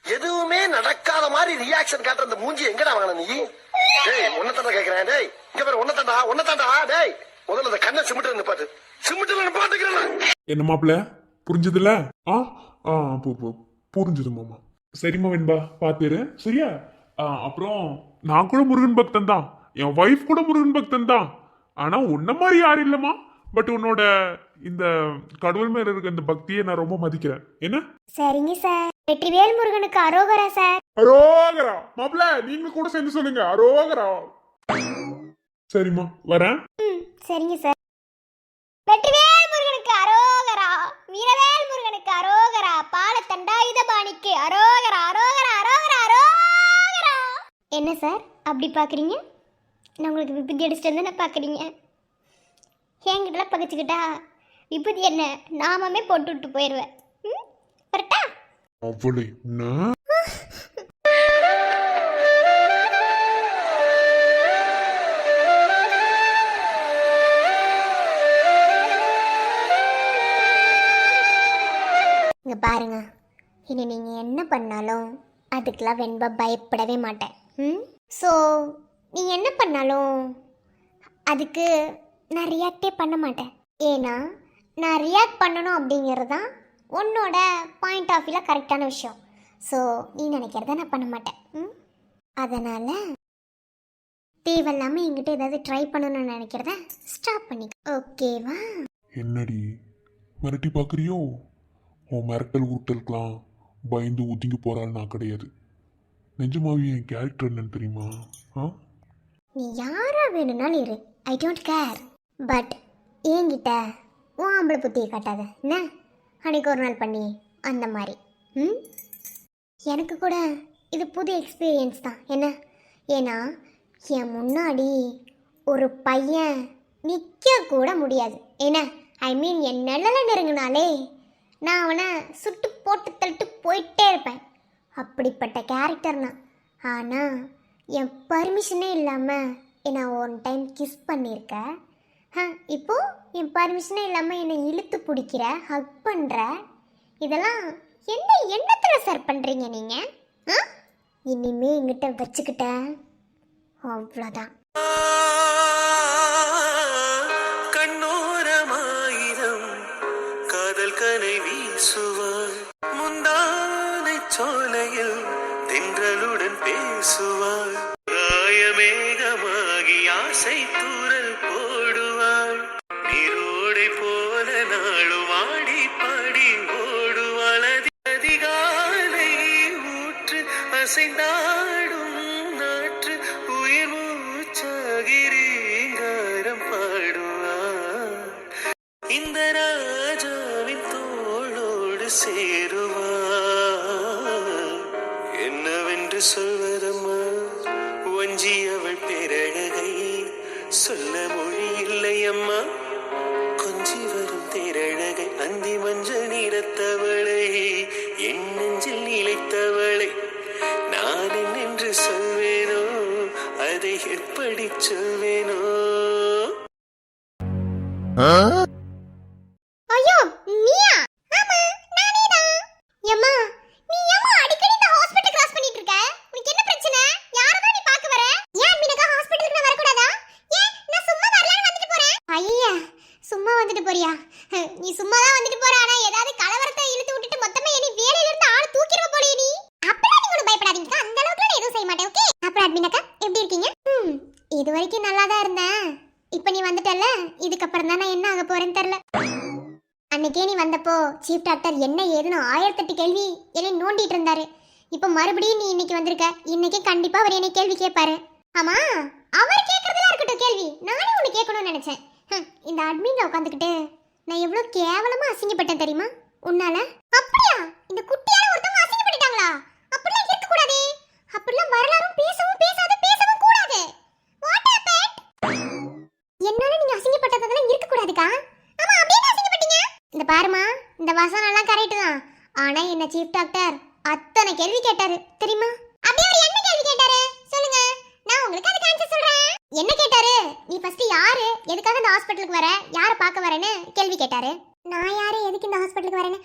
எதுவுமே நடக்காத மாதிரி ரியாக்ஷன் காட்டுற அந்த மூஞ்சி எங்கடா வாங்கின நீ? டேய் உன்னதாண்டா கேக்குறேன். டேய் இங்க பாரு, உன்னதாண்டா. டேய் முதல்ல அந்த கண்ணை சிமிட்டு நிப்பாட்டு. சிமிட்டு பாத்துக்கிறேன். என்ன மாப்பிள புரிஞ்சதுல? புரிஞ்சது மாமா. சரிம்மா வெண்பா பாத்துரு சரியா? அப்புறம் நான் கூட முருகன் பக்தன் தான். என் வைஃப் கூட முருகன் பக்தன் தான். ஆனா உன்ன மாதிரி யாரும் இல்லம்மா. பட் உன்னோட இந்த கடவுள் மேல இருக்க இந்த பக்தியை நான் ரொம்ப மதிக்கிறேன். என்ன? சரிங்க சார். வெற்றிவேல் முருகனுக்கு அரோகரா சார். அரோகரா. மாப்பிள நீங்க கூட சேர்ந்து சொல்லுங்க அரோகரா. சரிம்மா வரேன். சரிங்க சார். வெற்றிவேல் முருகனுக்கு அரோகரா, வீரவேல் முருகனுக்கு அரோகரா, பாலத்தண்டாயுத பாணிக்கு அரோகரா, அரோகரா, அரோகரா, அரோகரா. என்ன சார் அப்படி பாக்குறீங்க? நான் உங்களுக்கு விபூதி அடிச்சுட்டு வந்து நான் பாக்குறீங்க. என்கிட்டலாம் பகச்சுக்கிட்டா விபூதி என்ன நாமமே போட்டு விட்டு போயிடுவேன். கரெக்டா? அவளை நான் இங்க பாருங்க, இனி நீங்க என்ன பண்ணாலும் அதுக்கெல்லாம் வெண்பா பயப்படவே மாட்டேன். ஸோ நீங்க என்ன பண்ணாலும் அதுக்கு நான் ரியாக்டே பண்ண மாட்டேன். ஏன்னா நான் ரியாக்ட் பண்ணணும் அப்படிங்கிறது தான் உன்னோட பாயிண்ட் ஆஃப் வியூவில் கரெக்டான விஷயம். ஸோ நீ நினைக்கிறத நான் பண்ண மாட்டேன். அதனால் தேவையில்லாமல் என்கிட்ட ஏதாவது ட்ரை பண்ணணும்னு நினைக்கிறத ஸ்டாப் பண்ணி ஓகேவா? என்னடி மிரட்டி பாக்குறியோ? உன் மிரட்டல் உருட்டலுக்கெல்லாம் பயந்து ஒதுங்கி போறாள் நான் கிடையாது. நிஜமாவே என் கேரக்டர் என்னன்னு தெரியுமா? நீ யாரா வேணும்னாலும் இரு, ஐ டோன்ட் கேர். பட் என்கிட்ட உன் ஆம்பளை புத்தியை காட்டாத என்ன? அன்னைக்கு ஒரு நாள் பண்ணி அந்த மாதிரி. எனக்கு கூட இது புது எக்ஸ்பீரியன்ஸ் தான் என்ன? ஏன்னா என் முன்னாடி ஒரு பையன் நிற்க கூட முடியாது என்ன? ஐ மீன் என் நிழலை நெருங்கினாலே நான் அவனை சுட்டு போட்டு தள்ளிட்டு போயிட்டே இருப்பேன். அப்படிப்பட்ட கேரக்டர் நான். ஆனால் என் பர்மிஷனே இல்லாமல் என்னை ஒன் டைம் கிஸ் பண்ணியிருக்க. இப்போது என் பர்மிஷனே இல்லாமல் என்னை இழுத்து பிடிக்கிற, ஹக் பண்ணுற. இதெல்லாம் எந்த எண்ணத்தில் சார் பண்ணுறீங்க நீங்கள்? இனிமே எங்கிட்ட வச்சுக்கிட்ட அவ்வளோதான். கண்ணோரமாயிரம் காதல் கனை வீசுவார், முந்தானை சோலையில் தென்றலுடன் பேசுவார், ராயமேகமாகி ஆசை தூரல் போடுவாள், நீரோடை போல நாளும் ஆடி பாடி ஓடுவாள், அதிகாலை ஊற்று அசைந்தாடும் நாற்று உயிர் மூச்சாகிறீங்காரம் பாடுவாள், இந்த ராஜாவின் தோளோடு சேருவாள், என்னவென்று சொல்வதம்மா வஞ்சி அவள் பேரழகை, சொல்ல மொழி இல்லை அம்மா, கொஞ்சி வரும் தேரழகை, அந்தி மஞ்சள் நிறத்தவளை, என் நெஞ்சில் நிலைத்தவளை, நான் என்னென்று சொல்வேனோ அதை எப்படி சொல்வேனோ? ஐயோ நீயா? ஆமா நானே தான். ஏம்மா நீ ஏம்மா அடிக்கடி இந்த ஹாஸ்பிடல் கிராஸ் பண்ணிட்டு இருக்க? உனக்கு என்ன பிரச்சனை? யாரை தான் நீ பார்க்க வர? ஏன் மீனக்கா ஹாஸ்பிடலுக்கு நான் வரக்கூடாதா? ஏன் நான் சும்மா வரலான்னு வந்துட்டு போறேன். ஐயா சும்மா வந்துட்டு போறியா? நீ சும்மா தான் வந்துட்டு போற. ஆனா ஏதாவது கலவரத்தை இழுத்து விட்டுட்டு மொத்தமா நீ வேலையில இருந்து ஆள் தூக்கிடுவ போலயே நீ. அப்பலாம் நீங்க பயப்படாதீங்க, அந்த அளவுக்கு நான் எதுவும் செய்ய மாட்டேன். ஓகே? அப்புறம் அட்மினக்கா எப்படி இருக்கீங்க? இது வரைக்கும் நல்லா தான் இருந்தேன். இப்போ நீ வந்துட்டல்ல, இதுக்கப்புறம் தான் நான் என்ன ஆக போறேன்னு தெரியல. அன்னைக்கே நீ வந்தப்போ சீஃப் டாக்டர் என்ன ஏதுன்னு 1008 கேள்வி என்னை நோண்டிட்டு இருந்தாரு. இப்போ மறுபடியும் நீ இன்னைக்கு வந்திருக்க, இன்னைக்கு கண்டிப்பா அவர் என்னை கேள்வி கேட்பாரு. ஆமா, அவர் கேட்கறதுலாம் இருக்கட்டும் கேள்வி, நானே உன்னை கேட்கணும்னு நினைச்சேன். இந்த அட்மின்ல உட்காந்துக்கிட்டு நான் எவ்வளவு கேவலமா அசிங்கப்பட்டேன் தெரியுமா உன்னால? அப்படியா? இந்த குட்டியால ஒருத்தவங்க அசிங்கப்பட்டுட்டாங்களா? அப்படிலாம் இருக்க கூடாது. அப்படிலாம் வரலாறும் பேசவும் கூடாது. What happened? என்னால நீங்க அசிங்கப்பட்டதெல்லாம் இருக்க கூடாதுக்கா. ஆமா, அப்படியே அசிங்கப்பட்டீங்க. இந்த பாருமா, இந்த வசனம் எல்லாம் கரெக்ட் தான். ஆனா என்ன சீஃப் டாக்டர் அத்தனை கேள்வி கேட்டாரு தெரியுமா? அப்படியே அவர் என்ன கேள்வி கேட்டாரு சொல்லுங்க, நான் உங்களுக்கு அதுக்கு ஆன்சர் சொல்றேன். என்ன கேட்டாரு? நீ ஃபர்ஸ்ட் யாரு, எதுக்காக இந்த ஹாஸ்பிடலுக்கு வர, யாரை பார்க்க வரேன்னு கேள்வி கேட்டாரு. நான் யாரு, எதுக்கு இந்த ஹாஸ்பிடலுக்கு வரேன்னு?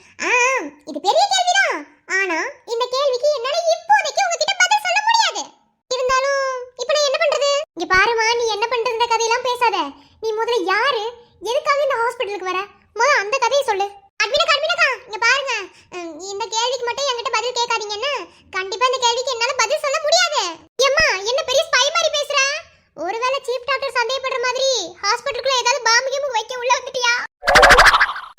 இது பெரிய கேள்விதான். ஆனா இந்த கேள்விக்கு என்னால இப்போதைக்கு உங்ககிட்ட பதில் சொல்ல முடியாது. இருந்தாலும் இப்போ நான் என்ன பண்றது? இங்க பாருமா, நீ என்ன பண்றதுன்ற கதையெல்லாம் பேசாத. நீ முதல்ல யாரு, எதுக்காக இந்த ஹாஸ்பிடலுக்கு வர, முதல்ல அந்த கதையை சொல்லு. அட்மினக்கா இங்க பாருங்க, இந்த கேள்விக்கு மட்டும் என்கிட்ட பதில் கேட்காதீங்கன்னா கண்டிப்பா இந்த கேள்விக்கு என்னால பதில் சொல்ல முடியாது. ஏம்மா என்ன பெரிய ஸ்பை மாதிரி பேசுற? ஒருவேளை சீஃப் டாக்டர் சந்தேகப்படுற மாதிரி ஹாஸ்பிடலுக்குள்ள ஏதாவது பாம்பு கிம்பு வைக்க உள்ள வந்துட்டியா?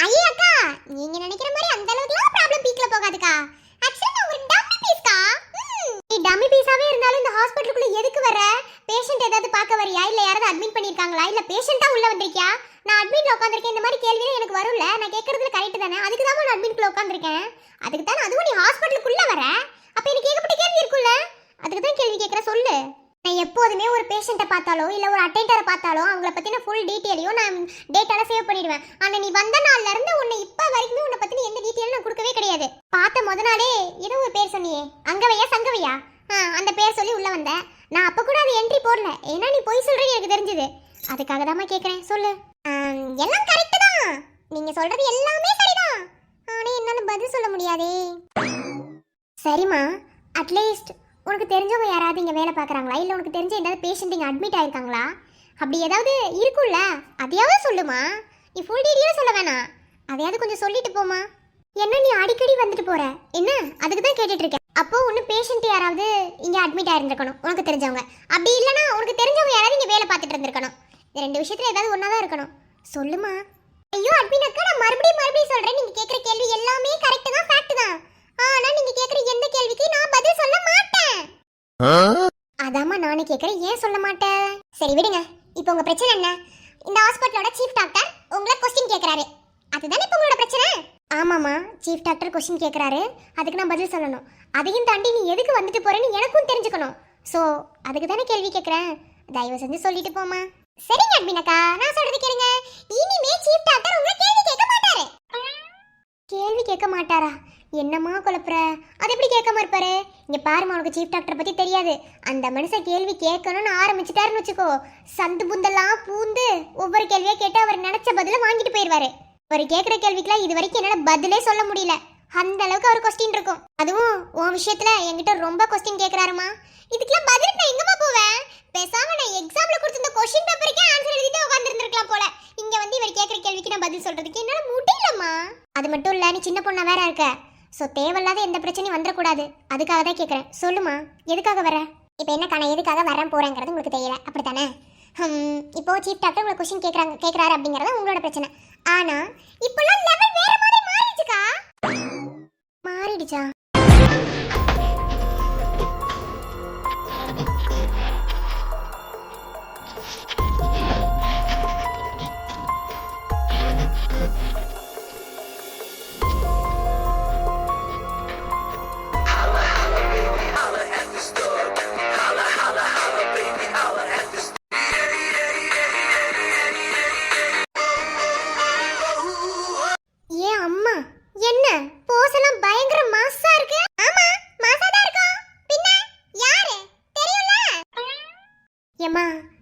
ஐயா அக்கா, நீங்க நினைக்கிற மாதிரி அந்த அளவுக்குலாம் ப்ராப்ளம் பீக்ல போகாதுக்கா. ஆக்சுவலி நான் ஒரு டம்மி பீஸ்க்கா. நீ டம்மி பீஸாவே இருந்தாலும் இந்த ஹாஸ்பிடலுக்குள்ள எதுக்கு வர? பேஷண்ட் ஏதாவது பார்க்க வரியா, இல்ல யாராவது அட்மிட் பண்ணிருக்காங்களா, இல்ல பேஷண்டா உள்ள வந்திருக்கியா? நான் அட்மிட்ல உட்கார்ந்திருக்கேன், இந்த மாதிரி கேள்விலாம் எனக்கு வரும்ல, நான் கேட்கறதுல கரெக்ட் தானே? அதுக்கு தான் நான் அட்மிட்ல உட்கார்ந்திருக்கேன். அதுக்கு தான் அதுவும் நீ ஹாஸ்பிடலுக்குள்ள வர, அப்ப எனக்கு கேட்கப்பட்ட கேள்வி இருக்குல்ல, அதுக்கு தான் கேள்வி கேட்கற சொல்லு. நான் எப்போதுமே ஒரு பேஷண்ட்டை பார்த்தாலோ இல்ல ஒரு அட்டெண்டரை பார்த்தாலோ அவங்கள பத்தின ஃபுல் டீட்டெயிலையும் நான் டேட்டால சேவ் பண்ணிடுவேன். ஆனா நீ வந்த நாள்ல இருந்து உன்னை இப்ப வரைக்குமே உன்னை பத்தின எந்த டீட்டெயிலும் நான் கொடுக்கவே கிடையாது. பார்த்த முத நாளே ஏதோ ஒரு பேர் சொன்னியே, அங்கவையா சங்கவையா, அந்த பேர் சொல்லி உள்ள வந்த. நான் அப்ப கூட அது என்ட்ரி போடல, ஏன்னா நீ போய் சொல்றது எனக்கு தெரிஞ்சது. அதுக்காக தான் கேட்கறேன், சொல்லு. எல்லாம் கரெக்ட் தான், நீங்க சொல்றது எல்லாமே சரிதான். ஆனா என்னால பதில் சொல்ல முடியாதே. சரிம்மா, அட்லீஸ்ட் உனக்கு தெரிஞ்சவங்க யாராவது இங்கே வேலை பார்க்குறாங்களா, இல்லை உனக்கு தெரிஞ்ச ஏதாவது பேஷண்ட் இங்கே அட்மிட் ஆயிருக்காங்களா, அப்படி ஏதாவது இருக்குல்ல, அதையாவது சொல்லுமா. நீ ஃபுல் டீட்டெயிலும் சொல்ல வேணாம், அதையாவது கொஞ்சம் சொல்லிட்டு போமா. என்ன நீ அடிக்கடி வந்துட்டு போற என்ன, அதுக்கு தான் கேட்டுட்டு இருக்கேன். அப்போ ஒன்று பேஷண்ட் யாராவது இங்கே அட்மிட் ஆயிருந்திருக்கணும் உனக்கு தெரிஞ்சவங்க, அப்படி இல்லைன்னா உனக்கு தெரிஞ்சவங்க யாராவது இங்கே வேலை பார்த்துட்டு இருந்திருக்கணும். இந்த ரெண்டு விஷயத்துல ஏதாவது ஒன்றா தான் இருக்கணும், சொல்லுமா. ஐயோ அட்மின் அக்கா, நான் மறுபடியும் சொல்றேன், நீங்க கேட்குற கேள்வி எல்லாமே கரெக்ட் தான், ஃபேக்ட் தான். ஆனா நீங்க கேக்குற எந்த கேள்விக்கு நான் பதில் சொல்ல மாட்டேன். அதாம்மா நானே கேக்குறேன், ஏன் சொல்ல மாட்டேன்? சரி விடுங்க, இப்போ உங்க பிரச்சனை என்ன? இந்த ஹாஸ்பிட்டலோட சீஃப் டாக்டர் உங்களை கொஸ்டின் கேக்குறாரு, அதுதானே இப்போ உங்களோட பிரச்சனை? ஆமாமா, சீஃப் டாக்டர் கொஸ்டின் கேக்குறாரு, அதுக்கு நான் பதில் சொல்லணும். அதையும் தாண்டி நீ எதுக்கு வந்துட்டு போறேன்னு எனக்கும் தெரிஞ்சுக்கணும். சோ அதுக்கு தானே கேள்வி கேக்குறேன், தயவு செஞ்சு சொல்லிட்டு போமா. சரிங்க அட்மினக்கா, நான் சொல்றது கேளுங்க. இனிமே சீஃப் டாக்டர் உங்களை கேள்வி கேட்க மாட்டாரு. கேள்வி கேட்க மாட்டாரா? என்னம்மா குழப்புற? அது எப்படி கேட்காம இருப்பாரு? இங்க பாருமா, உனக்கு சீஃப் டாக்டர் பத்தி தெரியாது. அந்த மனுஷன் கேள்வி கேட்கணும்னு ஆரம்பிச்சுட்டாருன்னு வச்சுக்கோ, சந்து புந்தெல்லாம் பூந்து ஒவ்வொரு கேள்வியா கேட்டு அவர் நினைச்ச பதில வாங்கிட்டு போயிருவாரு. அவர் கேட்கிற கேள்விக்கெல்லாம் இது வரைக்கும் என்னால பதிலே சொல்ல முடியல, அந்த அளவுக்கு அவர் கொஸ்டின் இருக்கும். அதுவும் உன் விஷயத்துல என்கிட்ட ரொம்ப கொஸ்டின் கேட்கறாருமா. இதுக்கெல்லாம் பதில் நான் எங்கம்மா போவேன்? பேசாம நான் எக்ஸாம்ல கொடுத்திருந்த கொஸ்டின் பேப்பருக்கே ஆன்சர் எழுதிட்டு உட்கார்ந்திருந்திருக்கலாம் போல. இங்க வந்து இவர் கேட்கிற கேள்விக்கு நான் பதில் சொல்றதுக்கு என்னால முடியலம்மா. அது மட்டும் இல்ல, நீ சின்ன பொண்ணா வேற இருக்க. ஸோ தேவையில்லாத எந்த பிரச்சனையும் வந்துடக்கூடாது, அதுக்காக தான் கேட்குறேன். சொல்லுமா, எதுக்காக வர? இப்போ என்ன நான் எதுக்காக வரேன் போறேங்கிறது உங்களுக்கு தெரியல, அப்படித்தானே? இப்போ சீஃப் டாக்டர் உங்களை கொஸ்டின் கேட்குறாரு அப்படிங்கிறது உங்களோட பிரச்சனை. ஆனா இப்போலாம் லெவல் வேற மாதிரி மாறிடுச்சுக்கா. மாறிடுச்சா?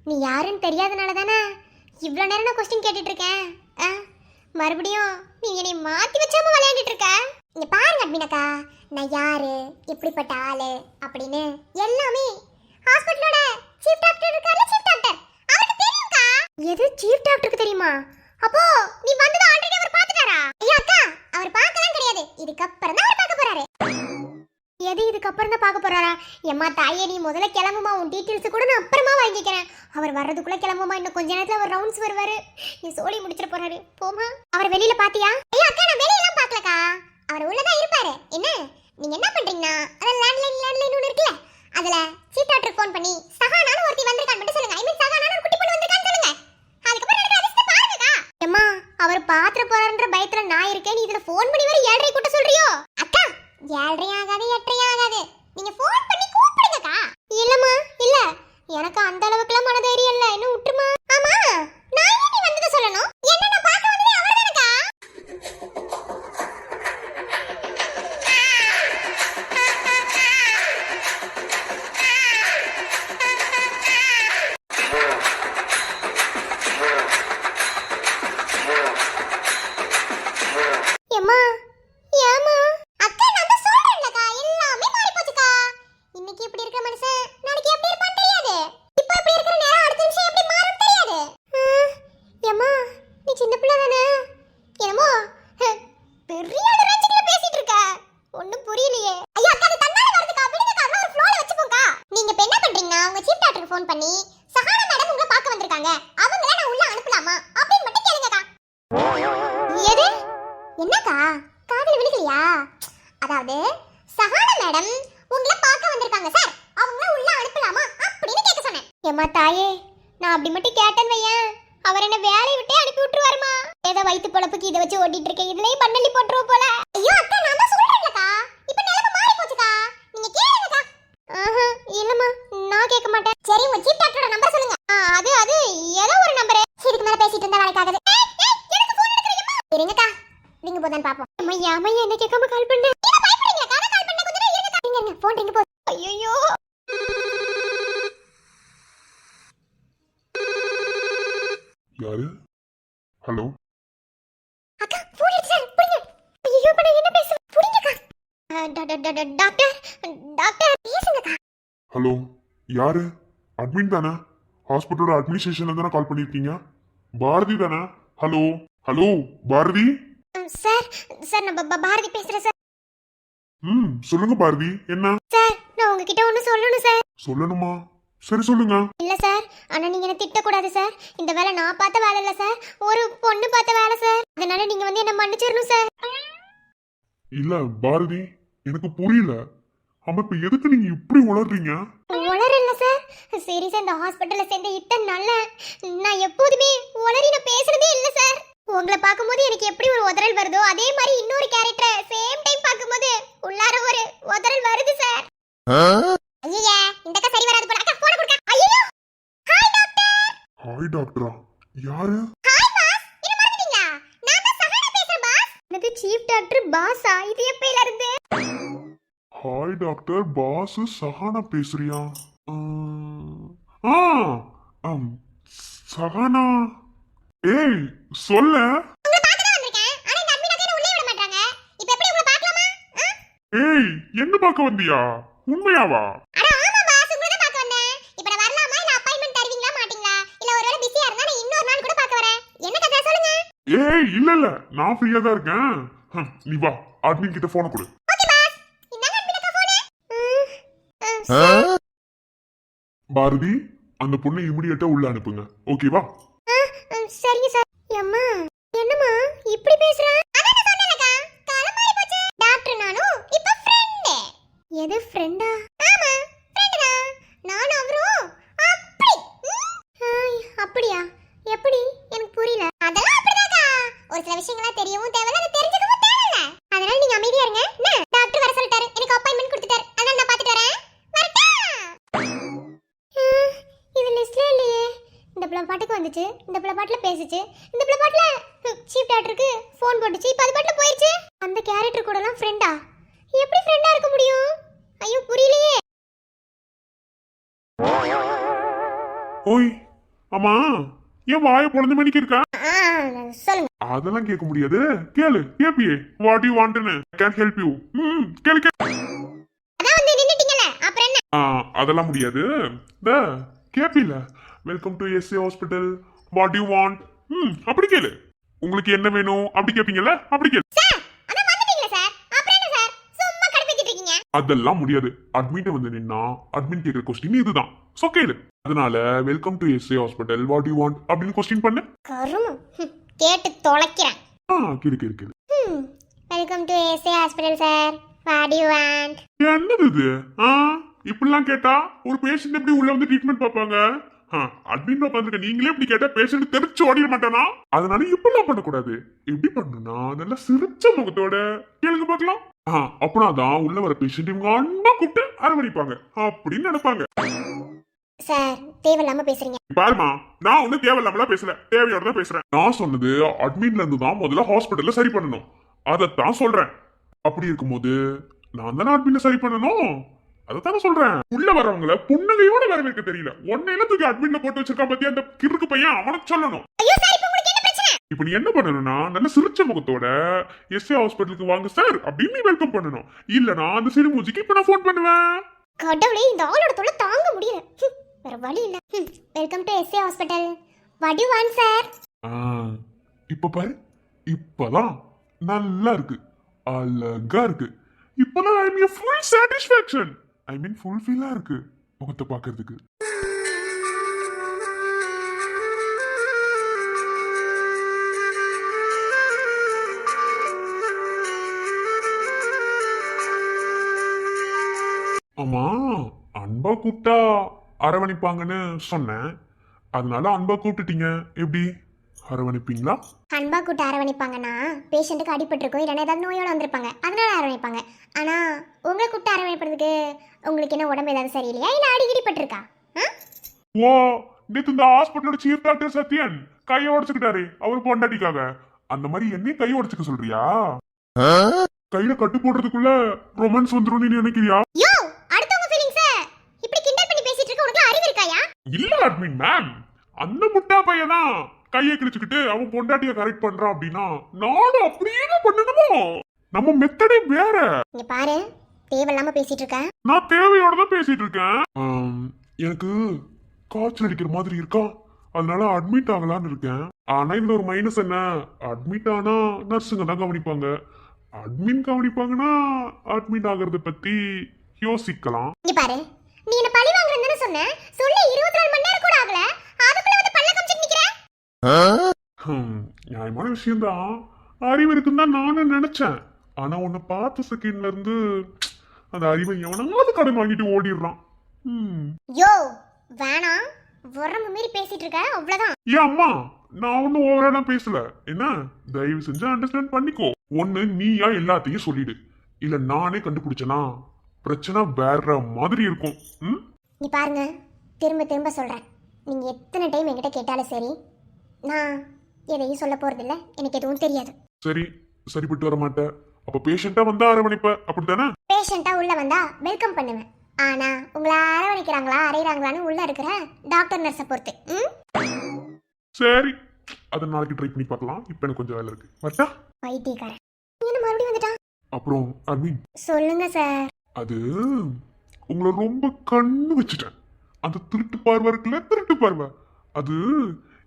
நீ யாருன்னு தெரியாதனால தானே இவ்வளோ நேரம் நான் கொஸ்டின் கேட்டுட்டு இருக்கேன். மறுபடியும் நீ என்னை மாற்றி வச்சாம விளையாண்டுட்டு இருக்க. இங்க பாருங்க அட்மினக்கா, நான் யாரு, எப்படிப்பட்ட ஆளு அப்படின்னு எல்லாமே ஹாஸ்பிட்டலோட சீஃப் டாக்டர் இருக்கார்ல, சீஃப் டாக்டர் அவருக்கு தெரியும்க்கா. எது சீஃப் டாக்டருக்கு தெரியுமா? அப்போ நீ வந்தது ஆல்ரெடி அவர் பார்த்துட்டாரா? ஐயா அக்கா, அவர் பார்க்கலாம் கிடையாது, இதுக்கப்புறம் தான் அவர் பார்க்க போறாரு. எது இதுக்கப்புறம் தான் பார்க்க போறாரா? எம்மா தாயே, நீ முதல்ல கிளம்புமா, உன் டீட்டெயில்ஸ் கூட நான் அப்புறமா வாங்கிக்கிறேன். அவர் வர்றதுக்குள்ள கிளம்புமா, இன்னும் கொஞ்ச நேரத்துல அவர் ரவுண்ட்ஸ் வருவாரு, நீ சோலி முடிச்சிட போறாரு, போமா. அவர் வெளியில பாத்தியா? ஐயா அக்கா, நான் வெளியெல்லாம் பார்க்கலக்கா, அவர் உள்ளதான் இருப்பாரு. என்ன நீங்க என்ன பண்றீங்கன்னா அத லேண்ட்லைன் ஒன்னு இருக்குல்ல அதுல சீஃப் டாக்டர் ஃபோன் பண்ணி சஹானான்னு ஒருத்தி வந்திருக்கான்னு மட்டும் சொல்லுங்க. ஐ மீன் சஹானான்னு ஒரு குட்டி பொண்ணு வந்திருக்கான்னு சொல்லுங்க. அதுக்கப்புறம் நடக்கிற அதிர்ஷ்டத்தை பாருங்கக்கா. அம்மா அவர் பாத்திர போறாருன்ற பயத்துல நான் இருக்கேன். நீ இதுல ஃபோன் பண்ணி வர 7:30 கூட்ட சொல்றியோ? அக்கா 7:30 ஆகாது 8:30 ஆகாது. நீங்க ஃபோன் பண்ணி கூப்பிடுங்கக்கா. இல்லம்மா இல்ல எனக்கு அந்த அளவுக்குலாம் மனதைரியம் இல்ல. இன்னும் விட்டுருமா. ஆமா நான் ஏன் நீ வந்தத சொல்லணும்? என்ன நான் பார்க்க வந்ததே அவர்தானக்கா. ஏம்மா ஏம்மா அக்கா நான் தான் சொல்றேன்லக்கா எல்லாமே மாறி போச்சுக்கா. இன்னைக்கு இப்படி இருக்கிற மனுஷன் நாளைக்கு எப்படி இருப்பான்னு தெரியாது. இப்போ இப்படி இருக்கிற நேரம் அடுத்த நிமிஷம் எப்படி மாறும் தெரியாது. ஏம்மா நீ சின்ன பிள்ளை தானே என்னமோ பெரிய ரேஞ்சுக்குள்ள பேசிட்டு இருக்க. ஒண்ணும் புரியலையே. ஐயா அக்கா அது தன்னால வருதுக்கா. விடுங்கக்கா அதெல்லாம் ஒரு ஃப்ளோல வச்சுப்போங்க. நீங்க இப்ப என்ன பண்றீங்கன்னா உங்க சீஃப் டாக்டருக்கு ஃபோன் பண்ணி சஹானா மேடம் உங்களை பார்க்க வந்திருக்காங்க. அவங்கள நான் உள்ள அனுப்பலாமா அப்படின்னு மட்டும் கேளுங்கக்கா. எது என்னக்கா காதுல விழுகலையா? அதாவது சஹானா மேடம் உங்களை பார்க்க வந்திருக்காங்க சார். அவங்கள உள்ள அனுப்பலாமா அப்படின்னு கேட்க சொன்னேன். ஏம்மா தாயே நான் அப்படி மட்டும் கேட்டேன்னு வையேன் அவர் என்ன வேலையை விட்டே அனுப்பி விட்டுருவாருமா. ஏதோ வயிற்று பொழப்புக்கு இதை வச்சு ஓட்டிட்டு இருக்கேன். இதுலயும் பண்ணலி போட்டுருவோம் போல. ஐயோ அக்கா நான் தான் சொல்றேன்லக்கா இப்ப நிலைமை மாறி போச்சுக்கா. நீங்க கேளுங்கக்கா. இல்லம்மா நான் கேட்க மாட்டேன். சரி உங்க சீஃப் டாக்டரோட நம்பர் சொல்லுங்க. அது அது ஏதோ ஒரு நம்பர். இதுக்கு மேல பேசிட்டு இருந்தா வேலைக்கு ஆகாது. எனக்கு ஃபோன் எடுக்கறீங்கம்மா. இருங்கக்கா நீங்க போதான் பாப்போம். அம்மா என்ன கேட்காம கால் பண்ணு. நீங்க பயப்படுறீங்க கால் பண்ண கொஞ்ச நேரம் இருங்கக்கா. இருங்க ஃபோன் ரிங் போகுது. ஐயோ யாரு? ஹலோ அக்கா ஃபோன் எடுத்து சார் புடிங்க. ஐயோ பண்ண என்ன பேச புடிங்கக்கா. டாக்டர் டாக்டர் பேசுங்கக்கா. ஹலோ யாரு? அட்மின் தானே? ஹாஸ்பிட்டலோட அட்மினிஸ்ட்ரேஷன்ல தானே கால் பண்ணிருக்கீங்க? பாரதி தானே? Hello hello Bharathi? Sir sir நான் பாரதி பேசுறேன் சார். சொல்லுங்க பாரதி. என்ன சார் நான் உங்ககிட்ட ஒன்னு சொல்லணும் சார். சொல்லணுமா? சரி சொல்லுங்க. இல்ல சார் ஆனா நீங்க என்ன திட்ட கூடாது சார். இந்த வேலை நான் பார்த்த வேலை இல்ல சார். ஒரு பொண்ணு பார்த்த வேலை சார். அதனால நீங்க வந்து என்ன மன்னிச்சிரணும் சார். இல்ல பாரதி எனக்கு புரியல. ஆமா இப்ப எதுக்கு நீங்க இப்படி உளறீங்க? உளறு இல்ல சார். சீரியஸா இந்த ஹாஸ்பிட்டல்ல சேர்ந்த இத்தனை நாள்ல நான் எப்போதுமே உளறி நான் பேசுறதே இல்ல சார். உங்களை பார்க்கும்போது எனக்கு எப்படி ஒரு உதறல் வருதோ அதே மாதிரி இன்னொரு கேரக்டர் சேம் டைம் பார்க்கும்போது உள்ளார ஒரு உதறல் வருது சார். ஐயா இந்த அக்கா சரி வராது போல. அக்கா போன் கொடுங்க. ஐயோ ஹாய் டாக்டர். ஹாய் டாக்டரா? யாரு? ஹாய் பாஸ் என்ன மறந்துட்டீங்களா? நான் தான் சஹானா பேசுறேன் பாஸ். எனக்கு சீஃப் டாக்டர் பாஸா? இது எப்பையில இருந்து? ஹாய் டாக்டர் பாஸ் சஹானா பேசுறியா? சஹானா ஏய் சொல்ல. உங்களை பார்க்க தான் வந்திருக்கேன். ஆனா இந்த அட்மின் அக்கா உள்ளே விட மாட்டாங்க. இப்போ எப்படி உங்களை பார்க்கலாமா? ஏய் என்ன பார்க்க வந்தியா? உண்மையாவா? அட ஆமா பாஸ் உங்களை தான் பார்க்க வந்தேன். இப்போ நான் வரலாமா இல்ல அப்பாயின்ட்மென்ட் தருவீங்களா மாட்டீங்களா? இல்ல ஒருவேளை பிஸியா இருந்தா நான் இன்னொரு நாள் கூட பார்க்க வரேன். என்ன கதை சொல்லுங்க. ஏய் இல்ல நான் ஃப்ரீயா தான் இருக்கேன். நீ வா அட்மின் கிட்ட போன் கொடு. Okay boss. இந்தாங்க அட்மின் அக்கா போன். பாரதி அந்த பொண்ணை இமிடியேட்டா உள்ள அனுப்புங்க. ஓகேவா? சரிங்க சார். அம்மா என்னம்மா இப்படி பேசுற? அதான் நான் சொன்னேன்லக்கா காலம் மாறி போச்சு. டாக்டர் நானும் இப்ப ஃப்ரெண்ட். எது ஃப்ரெண்டா? ஆமா ஃப்ரெண்ட் தான். நானும் அவரும் அப்படி. அப்படியா? எப்படி? எனக்கு புரியல. அதெல்லாம் அப்படிதாக்கா. ஒரு சில விஷயங்களா தெரியவும் தேவையில்ல அது தெரிஞ்சுக்கவும் தேவையில்ல. அதனால நீங்க அமைதியா இருங்க. என்ன டாக்டர் வர சொல்லிட்டாரு. எனக்கு அப்பாயின்ட்மென்ட் கொடுத்துட்டாரு. அதனால நான் பாத்துட்டு வரேன். வரட்டா? இது லிஸ்ட்ல இல்லையே. இந்த பிள்ளை பாட்டுக்கு வந்துச்சு. இந்த பிள்ளை பாட்டுல பேசிச்சு. இந்த பிள்ளை பாட்டுல சீஃப் டாக்டருக்கு ஃபோன் போட்டுச்சு. இப்போ அது பாட்டுல போயிருச்சு. அந்த கேரக்டர் கூடலாம் ஃப்ரெண்டா? எப்படி ஃப்ரெண்டா இருக்க முடியும்? ஐயோ புரியலையே. ஓய் ஆமா ஏன் வாயை பொழந்து மணிக்கு இருக்கா? சொல்லுங்க. அதெல்லாம் கேட்க முடியாது. கேளு கேப்பியே. வாட் யூ வாண்ட்னு கேன் ஹெல்ப் யூ. கேளு கேளு. அதான் வந்து நின்னுட்டீங்கல அப்புறம் என்ன? அதெல்லாம் முடியாது. த கேப்பில welcome to SA hospital what you want. அப்படி கேளு. உங்களுக்கு என்ன வேணும் அப்படி கேப்பீங்கல்ல அப்படி கேளு. சார் அதான் வந்துட்டீங்களா சார்? அப்புறம் என்ன சார் சும்மா கடுப்பிச்சிட்டு இருக்கீங்க? அதெல்லாம் முடியாது. அட்மிட் வந்து நின்னா அட்மின் கேக்குற கொஸ்டின் இதுதான். சோ கேளு. அதனால welcome to SA hospital what you want அப்படின்னு கொஸ்டின் பண்ணு. கருமம் கேட்டு தொலைக்கிறேன். கேளு கேளு கேளு. Welcome to SA hospital sir What do you want? என்னது இது இப்படிலாம் கேட்டா ஒரு பேஷண்ட் எப்படி உள்ள வந்து ட்ரீட்மெண்ட் பார்ப்பாங்க? அட்மின் உட்காந்துருக்க நீங்களே இப்படி கேட்டா பேஷண்ட் தெரிச்சு ஓடிட மாட்டானா? அதனால இப்படிலாம் பண்ணக்கூடாது. எப்படி பண்ணணும்னா நல்லா சிரிச்ச முகத்தோட கேளுங்க பார்க்கலாம். அப்படின்னாதான் உள்ள வர பேஷண்ட் இவங்க அன்பா கூப்பிட்டு அரவணைப்பாங்க அப்படின்னு நினைப்பாங்க. சார் தேவையில்லாம பேசுறீங்க. பாருமா, நான் ஒண்ணு தேவையில்லாமலாம் பேசல, தேவையோட தான் பேசுறேன். நான் சொன்னது அட்மின்ல இருந்து தான் முதல்ல ஹாஸ்பிட்டல்ல சரி பண்ணணும், அதத்தான் சொல்றேன். அப்படி இருக்கும்போது நான் தானே அட்மின்ல சரி பண்ணணும், அதத்தானே சொல்றேன். உள்ள வரவங்கள புன்னகையோட வரவேற்க தெரியல, ஒன்னையில தூக்கி அட்மின்ல போட்டு வச்சிருக்கா பத்தியா அந்த கிறுக்கு பையன், அவனுக்கு சொல்லணும். ஐயோ சார் இப்போ உங்களுக்கு என்ன பிரச்சனை? இப்ப நீ என்ன பண்ணணும்னா நல்ல சிரிச்ச முகத்தோட எஸ்ஏ ஹாஸ்பிட்டலுக்கு வாங்க சார் அப்படின்னு நீ வெல்கம் பண்ணணும். இல்லனா அந்த சிறுமூஞ்சிக்கு இப்ப நான் போன் பண்ணுவேன். கடவுளே, இந்த ஆளோட தொல்லை தாங்க முடியல. வேற வழி இல்ல. Welcome to SA hospital. What you want sir? இப்ப பாரு, இப்பதான் நல்லா இருக்கு, அழகா இருக்கு. இப்பதான் I mean full satisfaction, I mean full ஃபீலா இருக்கு முகத்தை பாக்குறதுக்கு. ஆமா, அன்பா கூப்பிட்டா அரவணைப்பாங்கன்னு சொன்னேன், அதனால அன்பா கூப்பிட்டுட்டீங்க. எப்படி அரவணைப்பீங்களா? அன்பா கூட்ட அரவணைப்பாங்கன்னா பேஷண்ட்டுக்கு அடிபட்டிருக்கும், இல்லைன்னா ஏதாவது நோயோட வந்திருப்பாங்க, அதனால அரவணைப்பாங்க. ஆனா உங்களை கூப்பிட்டு அரவணைப்படுறதுக்கு உங்களுக்கு என்ன உடம்பு ஏதாவது சரியில்லையா, இல்ல அடிக்கடிப்பட்டிருக்கா? ஓ, நேத்து இந்த ஹாஸ்பிட்டலோட சீஃப் டாக்டர் சத்யன் கையை உடைச்சுக்கிட்டாரு அவர் பொண்டாட்டிக்காக, அந்த மாதிரி என்னையும் கையை உடைச்சுக்க சொல்றியா? கையில கட்டு போடுறதுக்குள்ள ரொமான்ஸ் வந்துரும் நீ நினைக்கிறியா? யோ, அடுத்தவங்க ஃபீலிங்ஸ் இப்படி கிண்டல் பண்ணி பேசிட்டு இருக்க உனக்கு அறிவு இருக்காயா? இல்ல அட்மின் மேம், அந்த முட்டா பையன் தான் கையை கிழிச்சுக்கிட்டு அவன் பொண்டாட்டிய கரெக்ட் பண்றான் அப்படின்னா நானும் அப்படியே பண்ணணுமோ? நம்ம மெத்தடே வேற. இங்க பாரு, தேவையில்லாம பேசிட்டு இருக்க. நான் தேவையோட தான் பேசிட்டு இருக்கேன். எனக்கு காய்ச்சல் அடிக்கிற மாதிரி இருக்கா, அதனால அட்மிட் ஆகலான்னு இருக்கேன். ஆனா இதுல ஒரு மைனஸ் என்ன, அட்மிட் ஆனா நர்ஸுங்க தான் கவனிப்பாங்க, அட்மின் கவனிப்பாங்கன்னா அட்மிட் ஆகிறத பத்தி யோசிக்கலாம். இங்க பாரு, நீ என்ன பழி வாங்குறேன்னு சொன்ன, சொல்ல 24 மணி நேரம் கூட ஆகல, அதுக்குள்ள வந்து பல்ல காமிச்சிட்டு நிக்கிற. நியாயமான விஷயம்தான், அறிவு இருக்குன்னு தான் நானும் நினைச்சேன். ஆனா உன்னை பார்த்த செகண்ட்ல இருந்து அந்த அறிவை எவனாவது கடன் வாங்கிட்டு ஓடிடுறான். யோ வேணாம், வரம்பு மீறி பேசிட்டு இருக்க, அவ்வளவுதான். ஏன் அம்மா, நான் ஒன்னும் ஓவரா பேசல, என்ன தயவு செஞ்சு அண்டர்ஸ்டாண்ட் பண்ணிக்கோ. ஒண்ணு நீயா எல்லாத்தையும் சொல்லிடு, இல்ல நானே கண்டுபிடிச்சனா பிரச்சனை வேற மாதிரி இருக்கும். நீ பாருங்க, திரும்ப திரும்ப சொல்றேன், நீங்க எத்தனை டைம் என்கிட்ட கேட்டாலும் சரி, நான் எதையும் சொல்ல போறதில்ல, எனக்கு எதுவும் தெரியாது. சரி, சரிப்பட்டு வர மாட்டேன். அப்ப பேஷண்டா வந்தா அரவணைப்ப, அப்படித்தானே? பேஷண்டா உள்ள வந்தா வெல்கம் பண்ணுவேன். ஆனா உங்களை அரவணைக்கிறாங்களா அறையிறாங்களான்னு உள்ள இருக்கிற டாக்டர் நர்ஸை பொறுத்து. சரி, அதை நாளைக்கு ட்ரை பண்ணி பார்க்கலாம். இப்ப எனக்கு கொஞ்சம் வேலை இருக்கு, வரட்டா? வைத்தியக்காரன் என்ன மறுபடியும் வந்துட்டான்? அப்புறம் அட்மின், சொல்லுங்க சார். அது உங்களை ரொம்ப கண்ணு வச்சுட்டேன். அந்த திருட்டு பார்வை இருக்குல்ல, திருட்டு பார்வை, அது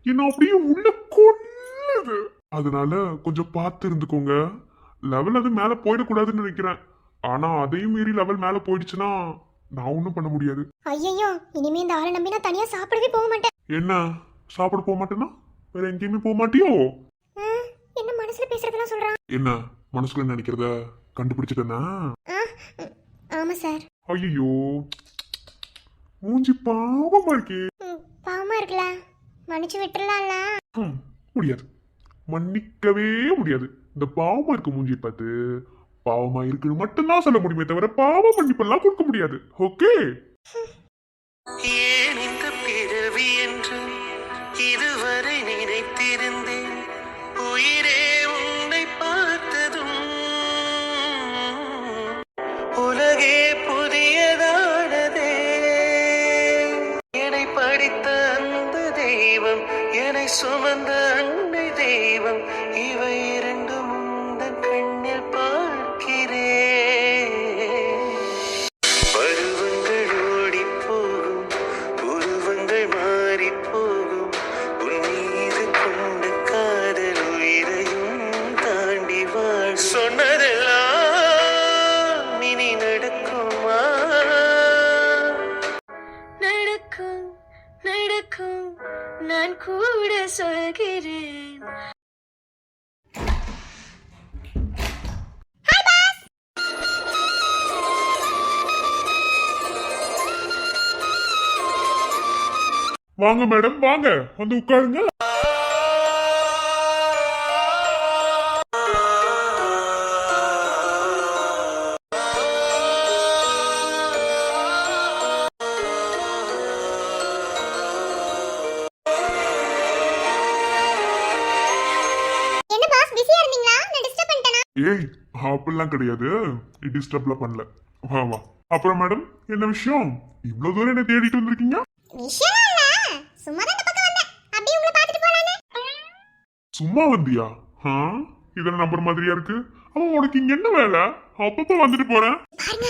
என்ன அப்படியே உள்ள கொல்லுது. அதனால கொஞ்சம் பார்த்து இருந்துக்கோங்க. லெவல் அது மேல போயிடக்கூடாதுன்னு நினைக்கிறேன். ஆனா அதையும் மீறி லெவல் மேல போயிடுச்சுன்னா நான் ஒன்றும் பண்ண முடியாது. ஐயோ, இனிமே இந்த ஆளை நம்பி நான் தனியா சாப்பிடவே போக மாட்டேன். என்ன சாப்பிட போக மாட்டேன்னா வேற எங்கேயுமே போக மாட்டியோ? என்ன மனசுல பேசுறதெல்லாம் சொல்றான்? என்ன மனசுல நினைக்கிறத கண்டுபிடிச்சிட்டேன்னா? ஆமா சார். ஐயோ, மூஞ்சி பாவமா இருக்கே. பாவமா இருக்குல்ல, மன்னிச்சு விட்டுறலாம்ல. முடியாது, மன்னிக்கவே முடியாது. இந்த பாவமா இருக்க மூஞ்சி பார்த்து பாவமா இருக்குன்னு மட்டும்தான் சொல்ல முடியுமே தவிர பாவம் மன்னிப்பெல்லாம் கொடுக்க முடியாது. ஓகே? ஏன் இந்த பிறவி என்று இதுவரை நினைத்திருந்தேன், உயிரே உன்னை பார்த்ததும் உலகே புதியதானதே. என்னை படித்த அந்த தெய்வம், என்னை சுமந்த அன்னை தெய்வம், இவை இரண்டும் உந்தன் கண்ணில் பார்க்கிறேன். பருவங்கள் ஓடி போகும், உருவங்கள் மாறி போகும், உன் மீது கொண்ட காதல் உயிரையும் தாண்டி வாழ். சொன்னதெல்லாம் இனி நடக்குமா? நடக்கும் நடக்கும், நான் கூட சொல்கிறேன். வாங்க மேடம் வாங்க வந்து உட்காருங்க. என்ன பாஸ் பிஸியா இருந்தீங்களா? நான் டிஸ்டர்ப் பண்ணிட்டேனா? ஏய் அப்படிலாம் கிடையாது, டிஸ்டர்ப்லாம் பண்ணல. வா வா. அப்புறம் மேடம் என்ன விஷயம் இவ்வளவு தூரம் என்ன தேடிட்டு வந்திருக்கீங்க? விஷயம் இல்ல, சும்மா தான் இந்த பக்கம் வந்தேன். அப்படியே உங்களை பார்த்துட்டு போலான்னு. சும்மா வந்தியா? இதெல்லாம் நம்புற மாதிரியா இருக்கு. அவன் உனக்கு இங்க என்ன வேலை? அப்பப்ப வந்துட்டு போறேன். பாருங்க,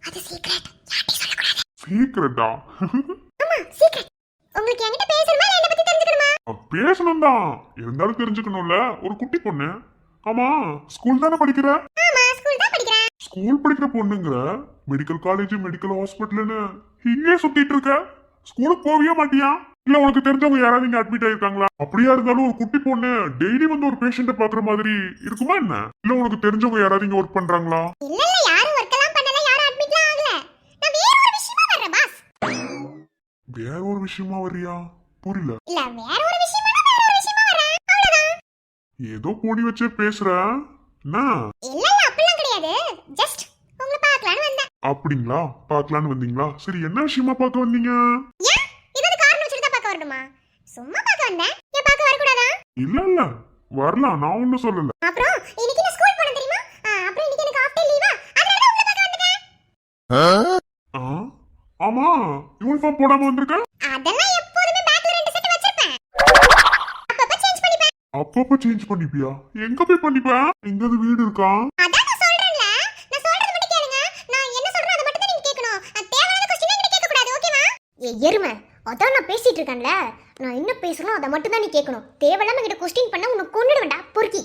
அது சீக்ரெட். யார்கிட்டயும் சொல்லக்கூடாது. சீக்கிரட்டா? ஆமா, சீக்ரெட். உங்களுக்கு என்கிட்ட பேசணுமா இல்ல என்ன பத்தி தெரிஞ்சுக்கணுமா? பேசணும் தான், இருந்தாலும் தெரிஞ்சுக்கணும்ல. ஒரு குட்டி பொண்ணு. ஆமா, ஸ்கூல் தானே படிக்கிற? ஆமா, ஸ்கூல் தான் படிக்கிறேன். ஸ்கூல் படிக்கிற பொண்ணுங்கிற மெடிக்கல் காலேஜ் மெடிக்கல் ஹாஸ்பிட்டல்னு இங்கே சுத்திட்டு இருக்க. ஸ்கூலுக்கு போவியே மாட்டியா? இல்ல உனக்கு தெரிஞ்சவங்க யாராவது இங்க அட்மிட் ஆயிருக்காங்களா? அப்படியா இருந்தாலும் ஒரு குட்டி பொண்ணு டெய்லி வந்து ஒரு பேஷண்ட பாக்குற மாதிரி இருக்குமா என்ன? இல்ல உனக்கு தெரிஞ்சவங்க யாராவது இங்க ஒர்க் பண்றாங்களா? இல்ல இல்ல, யாரும் ஒர்க்கெல்லாம் பண்ணல, யாரும் அட்மிட்லாம் ஆகல. நான் வேற ஒரு விஷயமா வரேன் பாஸ். வேற ஒரு விஷயமா வரியா? புரியல. இல்ல, வேற ஒரு விஷயமா வேற ஒரு விஷயமா வரேன். அவ்வளவுதான். ஏதோ போடி வச்சே பேசுற என்ன? இல்ல இல்ல, அப்படிலாம் கிடையாது. ஜஸ்ட் உங்களை பார்க்கலாம்னு வந்தேன். அப்படிங்களா? பார்க்கலான்னு வந்தீங்களா? சரி, என்ன விஷயமா பார்க்க வந்தீங்க? ஏன் இதுக்கு காரணம் வச்சுட்டு தான் பார்க்க வரணுமா? சும்மா பார்க்க வந்தேன். ஏன் பார்க்க வரக்கூடாதா? இல்ல இல்ல, வரலாம், நான் ஒன்னும் சொல்லல. அப்புறம் இன்னைக்கு நான் ஸ்கூல் போனேன் தெரியுமா? அப்புறம் இன்னைக்கு எனக்கு ஆஃப் டே லீவா? அதனால தான் உங்களை பார்க்க வந்துட்டேன். ஆ? ஆமா, யூனிஃபார்ம் போடாம வந்திருக்க. அதெல்லாம் எப்போதுமே பேக்ல 2 செட் வச்சிருப்பேன். அப்பப்ப சேஞ்ச் பண்ணிப்பேன். அப்பப்ப சேஞ்ச் பண்ணிப்பியா? எங்க போய் பண்ணிப்ப? எங்கது வீடு இருக்கா? அதான் நான் சொல்றேன்ல. நான் சொல்றது மட்டும் கேளுங்க. நான் என்ன சொல்றேன் அதை மட்டும் தான் நீங்க கேட்கணும். தேவையான क्वेश्चन என்கிட்ட கேட்க கூடாது, ஓகேவா? எருமை, அதான் நான் பேசிட்டு இருக்கேன்ல. நான் என்ன பேசுறேனோ அதை மட்டும் தான் நீ கேட்கணும். தேவையில்லாம கிட்ட கொஸ்டின் பண்ண உன்னை கொன்னுடுவேன்டா பொறுக்கி.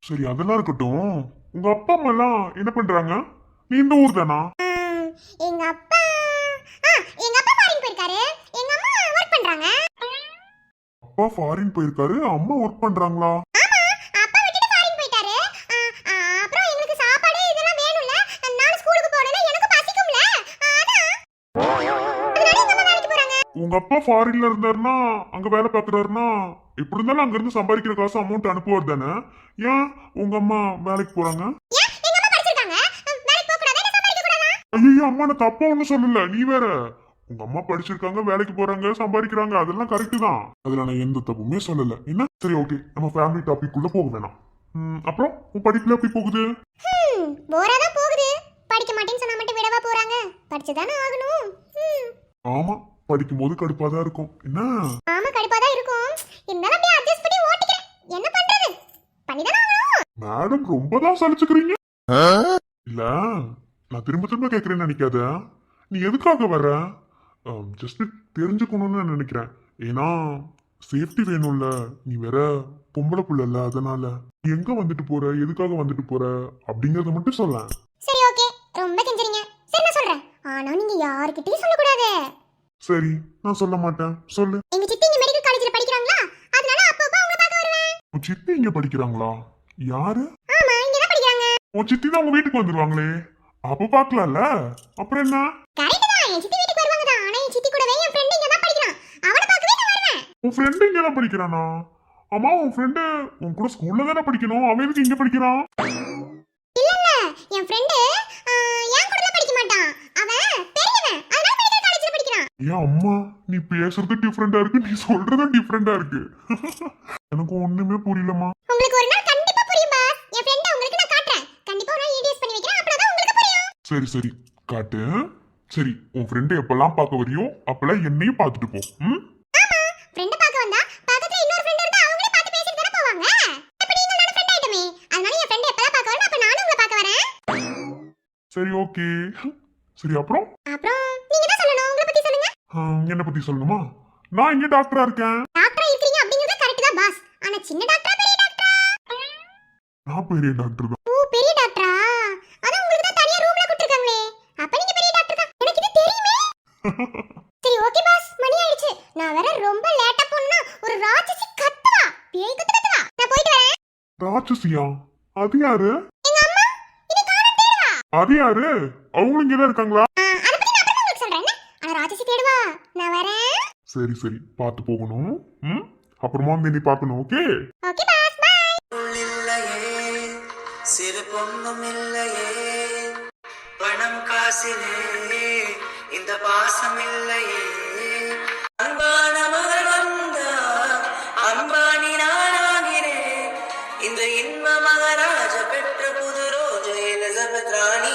சரி, அதெல்லாம் இருக்கட்டும். உங்க அப்பா அம்மா எல்லாம் என்ன பண்றாங்க? நீ இந்த ஊர் தானா? எங்க அப்பா எங்க அப்பா ஃபாரின் போயிருக்காரு. எங்க அம்மா வர்க் பண்றாங்க. அப்பா ஃபாரின் போயிருக்காரு, அம்மா ஒர்க் பண்றாங்களா? ஆமா, அப்பா விட்டுட்டு ஃபாரின் போயிட்டாரு. அப்புறம் எங்களுக்கு சாப்பாடு இதெல்லாம் வேணும்ல. நானும் ஸ்கூலுக்கு போறேன்னா எனக்கு பசிக்கும்ல. அதான் அதனால எங்க அம்மா வேலைக்கு போறாங்க. உங்க அப்பா ஃபாரின்ல இருந்தாருன்னா, அங்க வேலை பாக்குறாருன்னா, எப்படி இருந்தாலும் அங்க இருந்து சம்பாதிக்கிற காசு அமௌண்ட் அனுப்புவார் தானே? ஏன் உங்க அம்மா வேலைக்கு போறாங்க? ஏன் எங்க அம்மா படிச்சிருக்காங்க? வேலைக்கு போக கூடாதா? என்ன சம்பாதிக்க கூடாதா? ஐயோ, அம்மா நான் தப்பா ஒண்ணும் சொல்லல, நீ வேற. உங்க அம்மா படிச்சிருக்காங்க, வேலைக்கு போறாங்க, சம்பாதிக்கிறாங்க, அதெல்லாம் கரெக்ட் தான். அதுல நான் எந்த தப்புமே சொல்லல. என்ன? சரி, ஓகே, நம்ம ஃபேமிலி டாபிக் உள்ள போக வேணாம். அப்புறம் உன் படிப்புல எப்படி போகுது? போரா தான் போகுது. படிக்க மாட்டேன்னு சொன்னா மட்டும் விடவா போறாங்க? படிச்சுதானே ஆகணும். ஆமா, படிக்கும் போது கடுப்பா தான் இருக்கும். என்ன? ஆமா, கடுப்பா தான் இருக்கும். இருந்தாலும் அப்படியே அட்ஜஸ்ட் பண்ணி ஓட்டிக்கிறேன். என்ன பண்றது? பண்ணிதானே ஆகணும். மேடம் ரொம்ப தான் சலிச்சுக்கிறீங்க. இல்ல, நான் திரும்ப திரும்ப கேக்குறேன்னு நினைக்காத. நீ எதுக்காக வர? ஜஸ்ட் தெரிஞ்சுக்கணும்னு நினைக்கிறேன். ஏன்னா சேஃப்டி வேணும்ல. நீ வேற பொம்பளை புள்ளல, அதனால நீ எங்க வந்துட்டு போற, எதுக்காக வந்துட்டு போற அப்படிங்கறத மட்டும் சொல்ல. சரி, ஓகே, ரொம்ப கெஞ்சறீங்க. சரி, நான் சொல்றேன். ஆனா நீங்க யார்கிட்டயும் சொல்லக்கூடாது. சரி, நான் சொல்ல மாட்டேன், சொல்லு. எங்க சித்தி இங்க மெடிக்கல் காலேஜ்ல படிக்கிறாங்களா? அதனால அப்பப்ப உங்களை பார்க்க வருவேன். உன் சித்தி இங்க படிக்கிறாங்களா? யாரு? ஆமா, இங்க தான் படிக்கிறாங்க. உன் சித்தி தான் உங்க வீட்டுக்கு வந்துருவாங்களே, அப்ப பாக்கலாம்ல. அப்புறம் என்ன? கரெக்ட் தான், என் சித்தி வீட்டுக்கு வருவாங்க தான். ஆனா என் சித்தி கூடவே என் ஃப்ரெண்ட் இங்க தான் படிக்கிறான். அவனை பார்க்கவே நான் வருவேன். உன் ஃப்ரெண்டு இங்க தான் படிக்கிறானா? ஆமா, உன் ஃப்ரெண்டு உன் கூட ஸ்கூல்ல தானே படிக்கணும், அவன் எதுக்கு இங்க படிக்கிறான்? இல்ல இல்ல, என் ஃப்ரெண்ட் என் கூடல படிக்க மாட்டான். அவன் பெரியவன், அதனால மெடிக்கல் காலேஜ்ல படிக்கிறான். ஏன் அம்மா, நீ பேசுறது டிஃப்ரெண்டா இருக்கு, நீ சொல்றதும் டிஃப்ரெண்டா இருக்கு. எனக்கு ஒண்ணுமே புரியலமா. உங்களுக்கு ஒரு நாள் கண்டிப்பா புரியும் பாஸ். என் ஃப்ரெண்ட உங்களுக்கு நான் காட்டுறேன். கண்டிப்பா ஒரு நாள் இன்ட்ரோ듀ஸ் பண்ணி வைக்கிறேன். அப்பதான் உங்களுக்கு புரியும். சரி சரி, காட்டு. சரி, உன் ஃப்ரெண்டு எப்பெல்லாம் பார்க்க வரியோ அப்பெல்லாம் என்னையும் பார்த்துட்டு போ. ஆமா, ஃப்ரெண்ட பார்க்க வந்தா பக்கத்துல இன்னொரு ஃப்ரெண்ட் இருந்தா அவங்களே பார்த்து பேசிட்டு தான போவாங்க. அப்ப நீங்க நானும் ஃப்ரெண்ட் ஆயிட்டமே. அதனால என் ஃப்ரெண்ட் எப்பலாம் பார்க்க வரணும், அப்ப நானும் உங்களை பார்க்க வரேன். சரி, ஓகே. சரி, அப்புறம் அப்புறம் நீங்க தான் சொல்லணும். உங்களை பத்தி சொல்லுங்க. என்ன பத்தி சொல்லணுமா? நான் இங்க டாக்டரா இருக்கேன். டாக்டரா இருக்கீங்க அப்படிங்கறது கரெக்ட் தான் பாஸ். ஆனா சின்ன டாக்டரா பெரிய டாக்டரா? நான் பெரிய டாக்டர் தான். ஓ, பெரிய டாக்டரா? அதான் உங்களுக்கு தான் தனியா ரூம்ல கொடுத்திருக்காங்களே. அப்ப நீங்க பெரிய டாக்டர் தான். எனக்கு இது தெரியுமே. சரி, ஓகே பாஸ், மணி ஆயிடுச்சு. நான் வேற ரொம்ப லேட்டா போன ராட்சசியா? அது யாரு? எங்க அம்மா இதை காணோம் தேடுவா. அது யாரு? அவங்களும் இங்கதான் இருக்காங்களா? அதை பத்தி நான் அப்புறமா உங்களுக்கு சொல்றேன் என்ன? ஆனா ராட்சசி தேடுவா. நான் வரேன். சரி சரி, பார்த்து போகணும். ம், அப்புறமா வந்து நீ பார்க்கணும். ஓகே. Okay boss bye. இல்லையே சிறு பொண்ணும் இல்லையே பணம் காசிலே இந்த பாசம் இல்லையே அன்பான மகள் வந்தா அன்பானி நானாகிறேன் இந்த இன்ப மகராஜ பெற்ற புது ரோஜ எலிசபெத் ராணி